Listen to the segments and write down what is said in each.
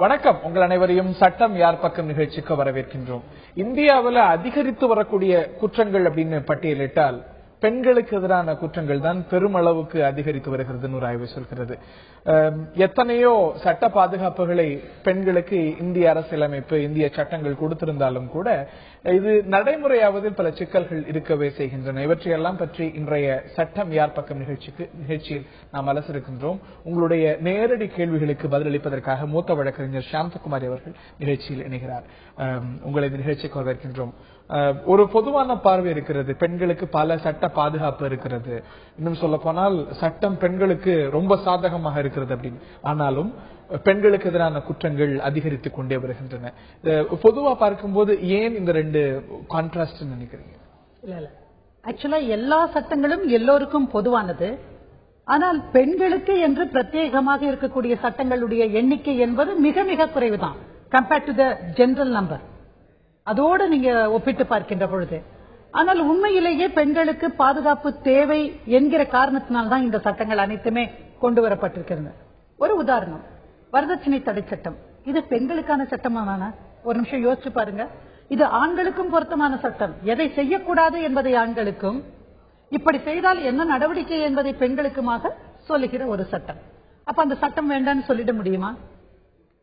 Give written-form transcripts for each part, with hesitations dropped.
வணக்கம். உங்கள் அனைவரையும் சட்டம் யார் பக்கம் நிகழ்ச்சிக்கு வரவேற்கின்றோம். இந்தியாவில் அதிகரித்து வரக்கூடிய குற்றங்கள் அப்படின்னு பட்டியலிட்டால் பெண்களுக்கு எதிரான குற்றங்கள் தான் பெருமளவுக்கு அதிகரித்து வருகிறது ஒரு ஆய்வு சொல்கிறது. எத்தனையோ சட்ட பாதுகாப்புகளை பெண்களுக்கு இந்திய அரசியலமைப்பு இந்திய சட்டங்கள் கொடுத்திருந்தாலும் கூட இது நடைமுறையாவதில் பல சிக்கல்கள் இருக்கவே செய்கின்றன. இவற்றையெல்லாம் பற்றி இன்றைய சட்டம் யார் பக்கம் நிகழ்ச்சியில் நாம் அலசிருக்கின்றோம். உங்களுடைய நேரடி கேள்விகளுக்கு பதிலளிப்பதற்காக மூத்த வழக்கறிஞர் சாந்தகுமாரி அவர்கள் நிகழ்ச்சியில் இணைகிறார். உங்களை இந்த நிகழ்ச்சிக்கு வரவேற்கின்றோம். ஒரு பொதுவான பார்வை இருக்கிறது, பெண்களுக்கு பல சட்ட பாதுகாப்பு இருக்கிறது, இன்னும் சொல்ல போனால் சட்டம் பெண்களுக்கு ரொம்ப சாதகமாக இருக்கிறது அப்படின்னு. ஆனாலும் பெண்களுக்கு எதிரான குற்றங்கள் அதிகரித்துக் கொண்டே வருகின்றன. பொதுவா பார்க்கும்போது ஏன் இந்த ரெண்டு கான்ட்ராஸ்ட் நினைக்கிறீங்க? இல்ல ஆக்சுவலா எல்லா சட்டங்களும் எல்லோருக்கும் பொதுவானது. ஆனால் பெண்களுக்கு என்று பிரத்யேகமாக இருக்கக்கூடிய சட்டங்களுடைய எண்ணிக்கை என்பது மிக மிக குறைவுதான் compared to the general number. அதோடு நீங்க ஒப்பிட்டு பார்க்கின்ற பொழுது. ஆனால் உண்மையிலேயே பெண்களுக்கு பாதுகாப்பு தேவை என்கிற காரணத்தினால்தான் இந்த சட்டங்கள் அனைத்துமே கொண்டு வரப்பட்டிருக்கிறது. ஒரு உதாரணம், வரதட்சணை தடை சட்டம். இது பெண்களுக்கான சட்டமான ஒரு நிமிஷம் யோசிச்சு பாருங்க. இது ஆண்களுக்கும் பொருத்தமான சட்டம். எதை செய்யக்கூடாது என்பதை ஆண்களுக்கும், இப்படி செய்தால் என்ன நடவடிக்கை என்பதை பெண்களுக்குமாக சொல்லுகிற ஒரு சட்டம். அப்ப அந்த சட்டம் வேண்டாம்னு சொல்லிட முடியுமா?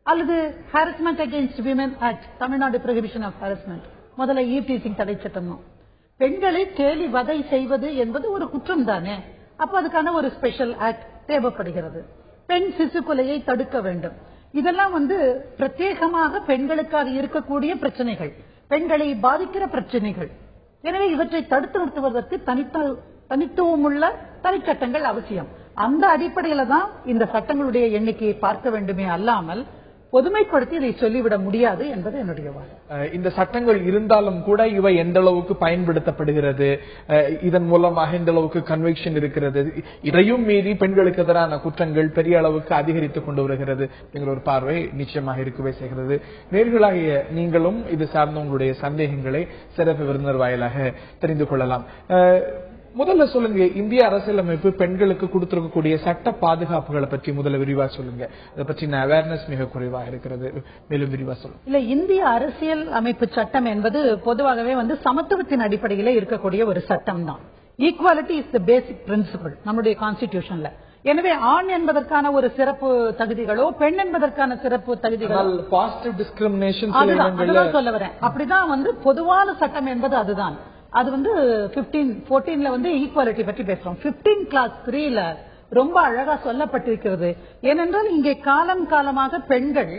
அல்லது harassment against women act, Tamil Nadu prohibition of harassment, முதல்ல ஈவ் டீசிங் தடை சட்டம். பெண்களை கேலி வதை செய்வது என்பது ஒரு குற்றம் தானே. அப்ப அதுக்கான ஒரு ஸ்பெஷல் ஆக்ட் தேவைப்படுகிறது. பெண் சிசு கொலையை தடுக்க வேண்டும். இதெல்லாம் பிரத்யேகமாக பெண்களுக்காக இருக்கக்கூடிய பிரச்சனைகள், பெண்களை பாதிக்கிற பிரச்சனைகள். எனவே இவற்றை தடுத்து நிறுத்துவதற்கு தனித்துவமுள்ள தனிச்சட்டங்கள் அவசியம். அந்த அடிப்படையில தான் இந்த சட்டங்களுடைய எண்ணிக்கையை பார்க்க வேண்டுமே அல்லாமல் பொதுமைப்படுத்தி இதை சொல்லிவிட முடியாது என்பது என்னுடைய வாதம். இந்த சட்டங்கள் இருந்தாலும் கூட இவை எந்த அளவுக்கு பயன்படுத்தப்படுகிறது, இதன் மூலமாக எந்த அளவுக்கு கன்விக்ஷன் இருக்கிறது, இதையும் மீறி பெண்களுக்கு எதிரான குற்றங்கள் பெரிய அளவுக்கு அதிகரித்துக் கொண்டு வருகிறது அப்படிங்கிற ஒரு பார்வை நிச்சயமாக இருக்கவே செய்கிறது. நேர்களாகிய நீங்களும் இது சார்ந்த உங்களுடைய சந்தேகங்களை சிறப்பு விருந்தினர் வாயிலாக தெரிந்து கொள்ளலாம். முதல்ல சொல்லுங்க, இந்திய அரசியலமைப்பு பெண்களுக்கு கொடுத்திருக்கக்கூடிய சட்ட பாதுகாப்புகளை பற்றி முதல்ல விரிவா சொல்லுங்க. அதை பற்றின அவேர்னஸ் மிக குறைவாக இருக்கிறது, மேலும் விரிவா சொல்லுங்க. இல்ல, இந்திய அரசியல் அமைப்பு சட்டம் என்பது பொதுவாகவே சமத்துவத்தின் அடிப்படையில இருக்கக்கூடிய ஒரு சட்டம் தான். Equality is the basic principal நம்முடைய கான்ஸ்டிடியூஷன்ல. எனவே ஆண் என்பதற்கான ஒரு சிறப்பு தகுதிகளோ பெண் என்பதற்கான சிறப்பு தகுதிகளோ பாசிட்டிவ் டிஸ்கிரிமினேஷன் சொல்ல வரேன். அப்படிதான் பொதுவான சட்டம் என்பது அதுதான். அது 1514ல ஈக்குவாலிட்டி பற்றி பேசுறோம். 15 கிளாஸ் 3ல ரொம்ப அழகா சொல்லப்பட்டிருக்கிறது. ஏனென்றால் இங்கே காலம் காலமாக பெண்கள்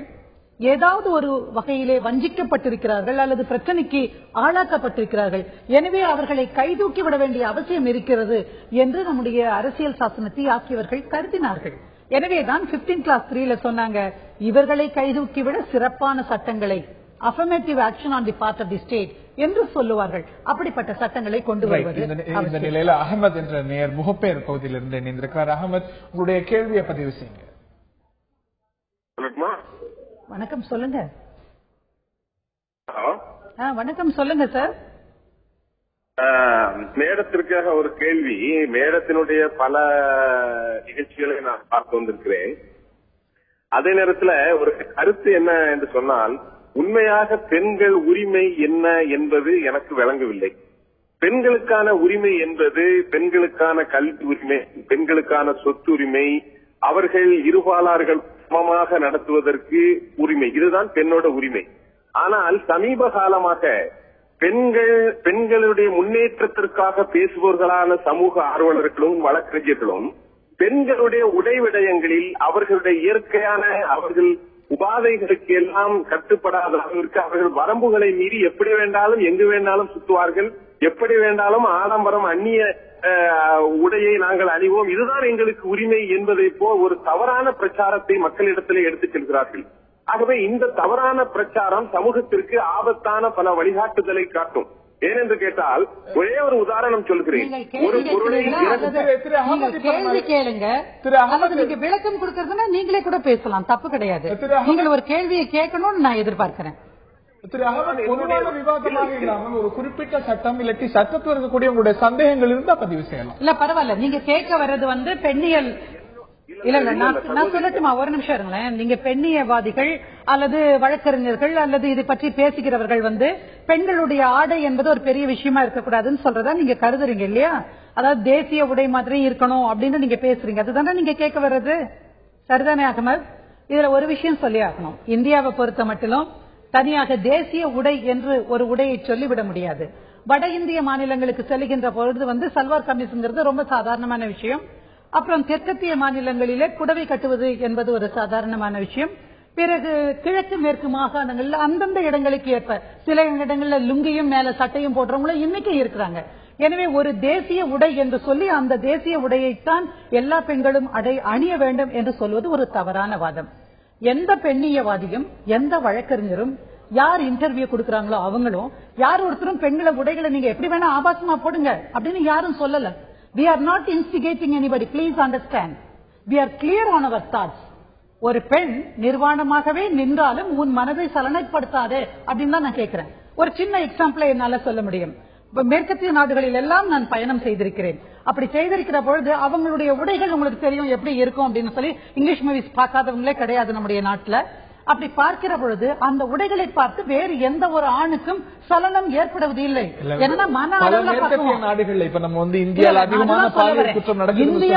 ஏதாவது ஒரு வகையிலே வஞ்சிக்கப்பட்டிருக்கிறார்கள் அல்லது பிரச்சனைக்கு ஆளாக்கப்பட்டிருக்கிறார்கள். எனவே அவர்களை கைதூக்கி விட வேண்டிய அவசியம் இருக்கிறது என்று நம்முடைய அரசியல் சாசனத்தை ஆக்கியவர்கள் கருதினார்கள். எனவேதான் 15 கிளாஸ் 3ல சொன்னாங்க, இவர்களை கைதூக்கி விட சிறப்பான சட்டங்களை, affirmative action on the part of the state என்று சொல்லுவார்கள். அப்படிப்பட்ட சட்டங்களை கொண்டு வருவது. இந்த நிலையில அகமது என்ற நேர் முகப்பேர் பகுதியிலிருந்து இணைந்திருக்கிறார். அகமது, உங்களுடைய கேள்வியை பதிவு செய்யுங்க. வணக்கம், சொல்லுங்க. வணக்கம், சொல்லுங்க சார். மேடத்திற்காக ஒரு கேள்வி. மேடத்தினுடைய பல நிகழ்ச்சிகளை நான் பார்த்து வந்திருக்கிறேன். அதே நேரத்தில் ஒரு கருத்து என்ன என்று சொன்னால், உண்மையாக பெண்கள் உரிமை என்ன என்பது எனக்கு விளங்கவில்லை. பெண்களுக்கான உரிமை என்பது பெண்களுக்கான கல்வி உரிமை, பெண்களுக்கான சொத்து உரிமை, அவர்கள் இருபாலார்கள் சமமாக நடத்துவதற்கு உரிமை, இதுதான் பெண்ணோட உரிமை. ஆனால் சமீப காலமாக பெண்களுடைய முன்னேற்றத்திற்காக பேசுபவர்களான சமூக ஆர்வலர்களும் வழக்கறிஞர்களும் பெண்களுடைய உடை விடயங்களில் அவர்களுடைய இயற்கையான அவர்கள் உபாதைகளுக்கு எல்லாம் கட்டுப்படாத அளவிற்கு அவர்கள் வரம்புகளை மீறி எப்படி வேண்டாலும் எங்கு வேண்டாலும் சுற்றுவார்கள், எப்படி வேண்டாலும் ஆடம்பரம் அந்நிய உடையை நாங்கள் அணிவோம், இதுதான் எங்களுக்கு உரிமை என்பதை போல் ஒரு தவறான பிரச்சாரத்தை மக்களிடத்திலே எடுத்துச் செல்கிறார்கள். ஆகவே இந்த தவறான பிரச்சாரம் சமூகத்திற்கு ஆபத்தான பல வழிகாட்டுதலை காட்டும். ஏனென்று கேட்டால் ஒரே ஒரு உதாரணம் சொல்கிறேன். ஒரு பொருளை கேள்வி கேளுங்க, நீங்க விளக்கம் கொடுக்கறதுன்னா நீங்களே கூட பேசலாம், தப்பு கிடையாது. நீங்கள் ஒரு கேள்வியை கேட்கணும்னு நான் எதிர்பார்க்கிறேன். பொதுவான விவாதமாக இல்லாமல் ஒரு குறிப்பிட்ட சட்டம் இல்லாட்டி சட்டத்தில் இருக்கக்கூடிய உங்களுடைய சந்தேகங்கள் இருந்தா பதிவு செய்யலாம். இல்ல பரவாயில்ல, நீங்க கேட்க வர்றது பெண்ணியல் இல்ல நான் சொல்லட்டுமா, ஒரு நிமிஷம் இருங்களேன். நீங்க பெண்ணியவாதிகள் அல்லது வழக்கறிஞர்கள் அல்லது இதை பற்றி பேசுகிறவர்கள் வந்து பெண்களுடைய ஆடை என்பது ஒரு பெரிய விஷயமா இருக்கக்கூடாதுன்னு சொல்றதா நீங்க கருதுறீங்க இல்லையா? அதாவது தேசிய உடை மாதிரி இருக்கணும் அப்படின்னு நீங்க பேசுறீங்க. அதுதானே நீங்க கேட்க வர்றது? சரிதானே அகமது? இதுல ஒரு விஷயம் சொல்லி ஆகணும். இந்தியாவை பொறுத்த மட்டிலும் தனியாக தேசிய உடை என்று ஒரு உடையை சொல்லிவிட முடியாது. வட இந்திய மாநிலங்களுக்கு செல்கின்ற பொழுது வந்து சல்வார் கமிஸ்ங்கிறது ரொம்ப சாதாரணமான விஷயம். அப்புறம் தெற்கத்திய மாநிலங்களிலே புடவை கட்டுவது என்பது ஒரு சாதாரணமான விஷயம். பிறகு கிழக்கு மேற்கு மாகாணங்கள்ல அந்தந்த இடங்களுக்கு ஏற்ப சில இடங்கள்ல லுங்கியும் மேல சட்டையும் போடுறவங்களும் இன்னைக்கு இருக்கிறாங்க. எனவே ஒரு தேசிய உடை என்று சொல்லி அந்த தேசிய உடையைத்தான் எல்லா பெண்களும் அணிய வேண்டும் என்று சொல்வது ஒரு தவறான வாதம். எந்த பெண்ணியவாதியும் எந்த வழக்கறிஞரும் யார் இன்டர்வியூ கொடுக்கறாங்களோ அவங்களும் யார் ஒருத்தரும் பெண்களை உடைகளை நீங்க எப்படி வேணா ஆபாசமா போடுங்க அப்படின்னு யாரும் சொல்லல. We are not instigating anybody. Please understand. We are clear on our thoughts. ஒரு பெண் நிர்வாணமாகவே நின்றாலும் உன் மனதை சலனைப்படுத்தாதே அப்படின்னு தான் நான் கேட்கிறேன். ஒரு சின்ன எக்ஸாம்பிள் என்னால சொல்ல முடியும். மேற்கத்திய நாடுகளில் எல்லாம் நான் பயணம் செய்திருக்கிறேன். அப்படி செய்திருக்கிற பொழுது அவங்களுடைய உடைகள் உங்களுக்கு தெரியும் எப்படி இருக்கும் அப்படின்னு சொல்லி இங்கிலீஷ் மூவிஸ் பார்க்காதவங்களே கிடையாது நம்முடைய நாட்டுல. அப்படி பார்க்கிற பொழுது அந்த உடைகளை பார்த்து வேறு எந்த ஒரு ஆணுக்கும் சலனம் ஏற்படுவது இல்லை. ஏன்னா மன நாடுகள் இப்ப நம்ம வந்து இந்தியாவில் அதிகமான பாலியல் குற்றம் நடக்கிறது,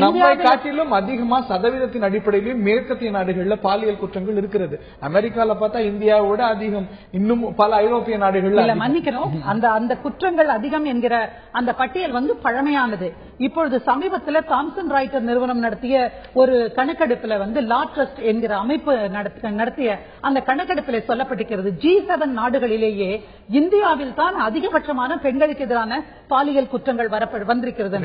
நம்மை காட்டிலும் அதிகமா சதவீதத்தின் அடிப்படையிலும் மேற்கத்திய நாடுகள்ல பாலியல் குற்றங்கள் இருக்கிறது. அமெரிக்கால பார்த்தா இந்தியாவோட அதிகம், இன்னும் பல ஐரோப்பிய நாடுகள்ல மன்னிக்கணும். அந்த குற்றங்கள் அதிகம் என்கிற அந்த பட்டியல் வந்து பழமையானது. இப்பொழுது சமீபத்தில் தாம்சன் ராய்ட்டர் நிறுவனம் நடத்திய ஒரு கணக்கெடுப்புல வந்து லா ட்ரஸ்ட் என்கிற அமைப்பு நடத்திய அந்த கணக்கெடுப்பில் சொல்லப்பட்டிருக்கிறது, G7 நாடுகளிலேயே இந்தியாவில் தான் அதிகபட்சமான பெண்களுக்கு எதிரான பாலியல் குற்றங்கள் வந்திருக்கிறது.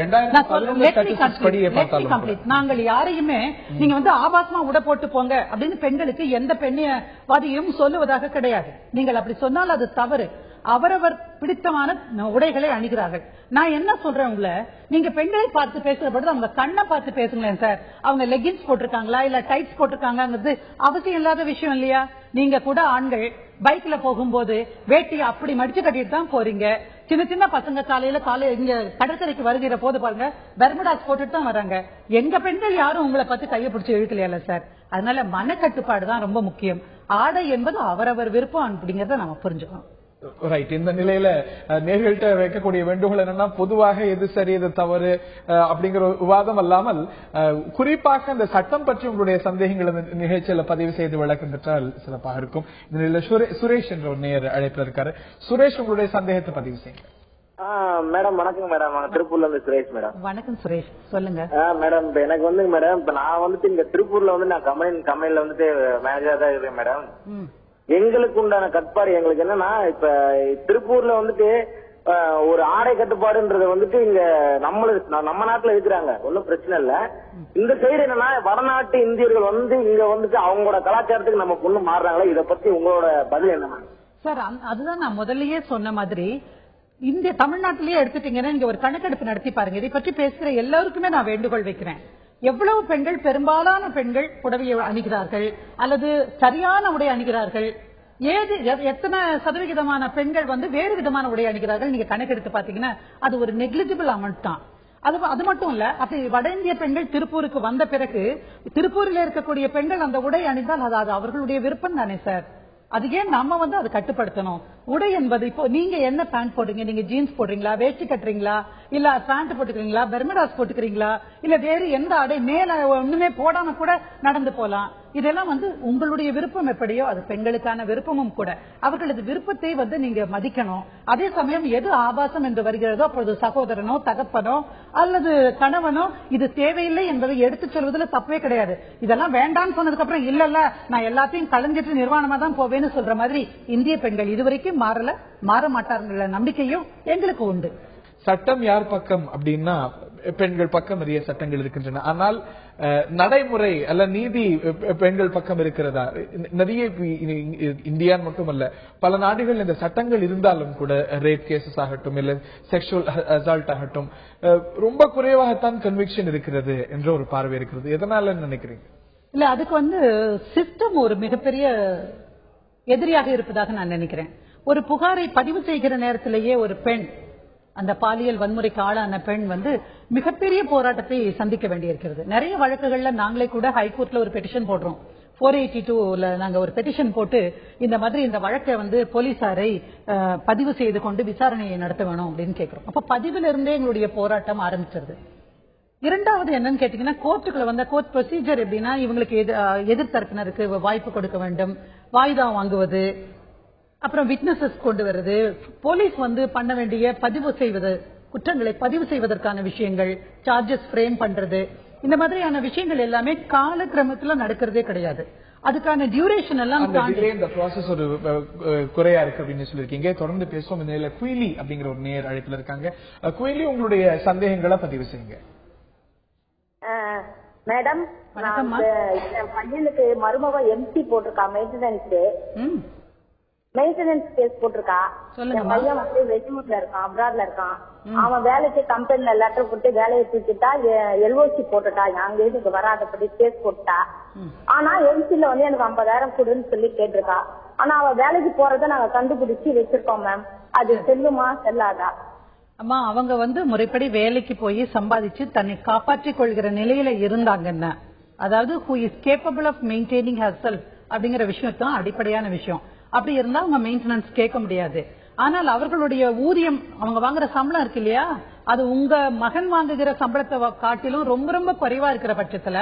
நாங்கள் யாரையுமே நீங்க வந்து ஆபாசமா உடை போட்டு போங்க அப்படின்னு பெண்களுக்கு எந்த பெண்ணியவாதியும் சொல்லுவதாக கிடையாது. நீங்கள் அப்படி சொன்னால் அது தவறு. அவரவர் பிடித்தமான உடைகளை அணிகிறார்கள். நான் என்ன சொல்றேன், உங்களை நீங்க பெண்களை பார்த்து பேசுற பொழுது அவங்க கண்ணை பார்த்து பேசுங்களேன் சார். அவங்க லெகின்ஸ் போட்டிருக்காங்களா இல்ல டைட்ஸ் போட்டிருக்காங்கிறது அவசியம் இல்லாத விஷயம் இல்லையா? நீங்க கூட ஆண்கள் பைக்ல போகும்போது வேட்டி அப்படி மடிச்சு கட்டிட்டு தான் போறீங்க. சின்ன சின்ன பசங்க காலையில இங்க கடற்கரைக்கு வருகிற போது பாருங்க பெர்முடாஸ் போட்டுட்டு தான் வராங்க. எங்க பெண்கள் யாரும் உங்களை பார்த்து கையை பிடிச்சி இழுக்கலையா சார்? அதனால மனக்கட்டுப்பாடு தான் ரொம்ப முக்கியம். ஆடை என்பது அவரவர் விருப்பம் அப்படிங்கறத நம்ம புரிஞ்சுக்கணும். ரைட். இந்த நிலையில நேர்கள்ட்ட வைக்கக்கூடிய வேண்டுகோள் என்னன்னா, பொதுவாக எது சரி எது தவறு அப்படிங்கிற விவாதம் அல்லாமல் குறிப்பாக இந்த சட்டம் பற்றி உங்களுடைய சந்தேகங்கள் நிகழ்ச்சியில பதிவு செய்து விளக்கம் பெற்றால் சிறப்பாக இருக்கும். இந்த நிலையில சுரேஷ் என்ற ஒரு நேயர் அழைப்பில் இருக்காரு. சுரேஷ், உங்களுடைய சந்தேகத்தை பதிவு செய்யுங்க. மேடம் வணக்கம் மேடம். திருப்பூர்ல இருந்து சுரேஷ் மேடம். வணக்கம் சுரேஷ், சொல்லுங்க மேடம். இப்ப எனக்கு வந்து மேடம் இப்ப நான் வந்துட்டு இங்க திருப்பூர்ல வந்து நான் கம்பெனில வந்துட்டு மேனேஜரா தான் இருக்கேன் மேடம். எங்களுக்கு உண்டான கட்டுப்பாடு எங்களுக்கு என்னன்னா, இப்ப திருப்பூர்ல வந்துட்டு ஒரு ஆடை கட்டுப்பாடுன்றது வந்துட்டு இங்க நம்ம நாட்டுல இருக்கிறாங்க, ஒன்னும் பிரச்சனை இல்ல. இந்த சைடு என்னன்னா வடநாட்டு இந்தியர்கள் வந்து இங்க வந்துட்டு அவங்களோட கலாச்சாரத்துக்கு நம்ம பொண்ணு மாறுறாங்களா, இத பத்தி உங்களோட பதில் என்ன சார்? அதுதான் நான் முதல்லயே சொன்ன மாதிரி இந்திய தமிழ்நாட்டிலேயே எடுத்துட்டீங்கன்னா நீங்க ஒரு கணக்கெடுப்பு நடத்தி பாருங்க. இதை பற்றி பேசுற எல்லாருக்குமே நான் வேண்டுகோள் வைக்கிறேன். எவ்வளவு பெண்கள், பெரும்பாலான பெண்கள் புடவையை அணிகிறார்கள் அல்லது சரியான உடை அணிகிறார்கள், எத்தனை சதவிகிதமான பெண்கள் வந்து வேறு விதமான உடை அணிகிறார்கள் நீங்க கணக்கெடுத்து பாத்தீங்கன்னா அது ஒரு நெக்லிஜிபிள் அமௌண்ட் தான். அது மட்டும் இல்ல, அப்படி வட இந்திய பெண்கள் திருப்பூருக்கு வந்த பிறகு திருப்பூரில் இருக்கக்கூடிய பெண்கள் அந்த உடை அணிந்தால் அது அவர்களுடைய விருப்பம் தானே சார்? அது ஏன் நம்ம வந்து அதை கட்டுப்படுத்தணும்? உடை என்பது இப்போ நீங்க என்ன பேண்ட் போடுறீங்க, நீங்க ஜீன்ஸ் போடுறீங்களா, வேஷ்டி கட்டுறீங்களா, இல்ல பேண்ட் போட்டுக்கிறீங்களா, பெர்முடாஸ் போட்டுக்கிறீங்களா, இல்ல வேறு எந்த ஆடை மேல ஒண்ணுமே போடாம கூட நடந்து போலாம். இதெல்லாம் வந்து உங்களுடைய விருப்பம் எப்படியோ அது பெண்களுக்கான விருப்பமும் கூட. அவர்களது விருப்பத்தை வந்து நீங்க மதிக்கணும். அதே சமயம் எது ஆபாசம் என்று வருகிறதோ அப்பொழுது சகோதரனோ தகப்பனோ அல்லது கணவனோ இது தேவையில்லை என்பதை எடுத்துச் சொல்வதில் தப்பே கிடையாது. இதெல்லாம் வேண்டாம்னு சொன்னதுக்கு அப்புறம் இல்ல நான் எல்லாத்தையும் கலைஞ்சிட்டு நிர்வாணமா தான் போவேன்னு சொல்ற மாதிரி இந்திய பெண்கள் இதுவரைக்கும் மாற மாட்டார்கள் நம்பிக்கையும் எங்களுக்கு உண்டு. சட்டம் யார் பக்கம் அப்படின்னா பெண்கள் பக்கம் நிறைய சட்டங்கள் இருக்கின்றன. ஆனால் நடைமுறை அல்ல நீதி பெண்கள் பக்கம் இருக்கிறதா? நிறைய இந்தியா மட்டுமல்ல பல நாடுகள் இந்த சட்டங்கள் இருந்தாலும் கூட ரேப் கேசஸ் ஆகட்டும் இல்ல செக்ஷுவல் அசால்ட் ஆகட்டும் ரொம்ப குறைவாகத்தான் கன்விக்ஷன் இருக்கிறது என்ற ஒரு பார்வை இருக்கிறது. எதனால நினைக்கிறீங்க? இல்ல, அதுக்கு வந்து சிஸ்டம் ஒரு மிகப்பெரிய எதிரியாக இருப்பதாக நான் நினைக்கிறேன். ஒரு புகாரை பதிவு செய்கிற நேரத்திலேயே ஒரு பெண், அந்த பாலியல் வன்முறைக்கு ஆளான பெண் வந்து மிகப்பெரிய போராட்டத்தை சந்திக்க வேண்டியிருக்கிறது. நிறைய வழக்குகள்ல நாங்களே கூட ஹைகோர்ட்ல ஒரு பெட்டிஷன் போடுறோம். 482ல நாங்க ஒரு பெட்டிஷன் போட்டு இந்த மாதிரி இந்த வழக்கை வந்து போலீசாரை பதிவு செய்து கொண்டு விசாரணையை நடத்த வேணும் அப்படின்னு கேட்கிறோம். அப்ப பதிவுல இருந்தே எங்களுடைய போராட்டம் ஆரம்பிச்சிருது. இரண்டாவது என்னன்னு கேட்டீங்கன்னா, கோர்ட்டுக்குள்ள வந்த கோர்ட் ப்ரொசீஜர் எப்படின்னா, இவங்களுக்கு எதிர்த்தரப்பினருக்கு வாய்ப்பு கொடுக்க வேண்டும், வாய்தா வாங்குவது, அப்புறம் விட்னஸஸ் கொண்டு வருது, போலீஸ் வந்து பண்ண வேண்டிய பதிவு செய்வது, குற்றங்களை பதிவு செய்வதற்கான விஷயங்கள், சார்ஜஸ் ஃப்ரேம் பண்றது, இந்த மாதிரியான விஷயங்கள் எல்லாமே காலக்கிரமத்துல நடக்கிறதே கிடையாது. அதுக்கான டியூரேஷன் எல்லாம் இந்த ப்ராசஸ் ஒரு குறையா இருக்கு அப்படின்னு சொல்லிருக்கீங்க. தொடர்ந்து பேசுவோம். இந்த நிலையில குயிலி அப்படிங்கிற ஒரு நேர் அழைப்புல இருக்காங்க. குயிலி, உங்களுடைய சந்தேகங்களை பதிவு செய்யுங்க. மேடம், என் பையனுக்கு மருமக எம்சி போட்டிருக்கா, மெயின்டெனன்ஸ் கேஸ் போட்டிருக்கா. என் பையன் வந்து வெளியூர்ல இருக்கான், அப்ராட்ல இருக்கான். அவன் வேலைக்கு கம்பெனில லெட்டர் கொடுத்து வேலையை தூக்கிட்டா, எல்ஓசி போட்டுட்டா, அங்க இதுக்கு வராதபடி கேஸ் போட்டா. ஆனா எம்சில வந்து எனக்கு 50,000 கொடுன்னு சொல்லி கேட்டிருக்கா. ஆனா அவ வேலைக்கு போறத நாங்க கண்டுபிடிச்சு வச்சிருக்கோம் மேம். அது செல்லுமா செல்லாதா? அம்மா, அவங்க வந்து முறைப்படி வேலைக்கு போய் சம்பாதிச்சு தன்னை காப்பாற்றிக் கொள்கிற நிலையில இருந்தாங்கன்னா, அதாவது who is capable of maintaining herself அப்படிங்கிற விஷயம் தான் அடிப்படையான விஷயம். அப்படி இருந்தா அவங்க மெயின்டெனன்ஸ் கேட்க முடியாது. ஆனால் அவர்களுடைய ஊதியம், அவங்க வாங்குற சம்பளம் இருக்கு இல்லையா, அது உங்க மகன் வாங்குகிற சம்பளத்தை காட்டிலும் ரொம்ப ரொம்ப குறைவா இருக்கிற பட்சத்துல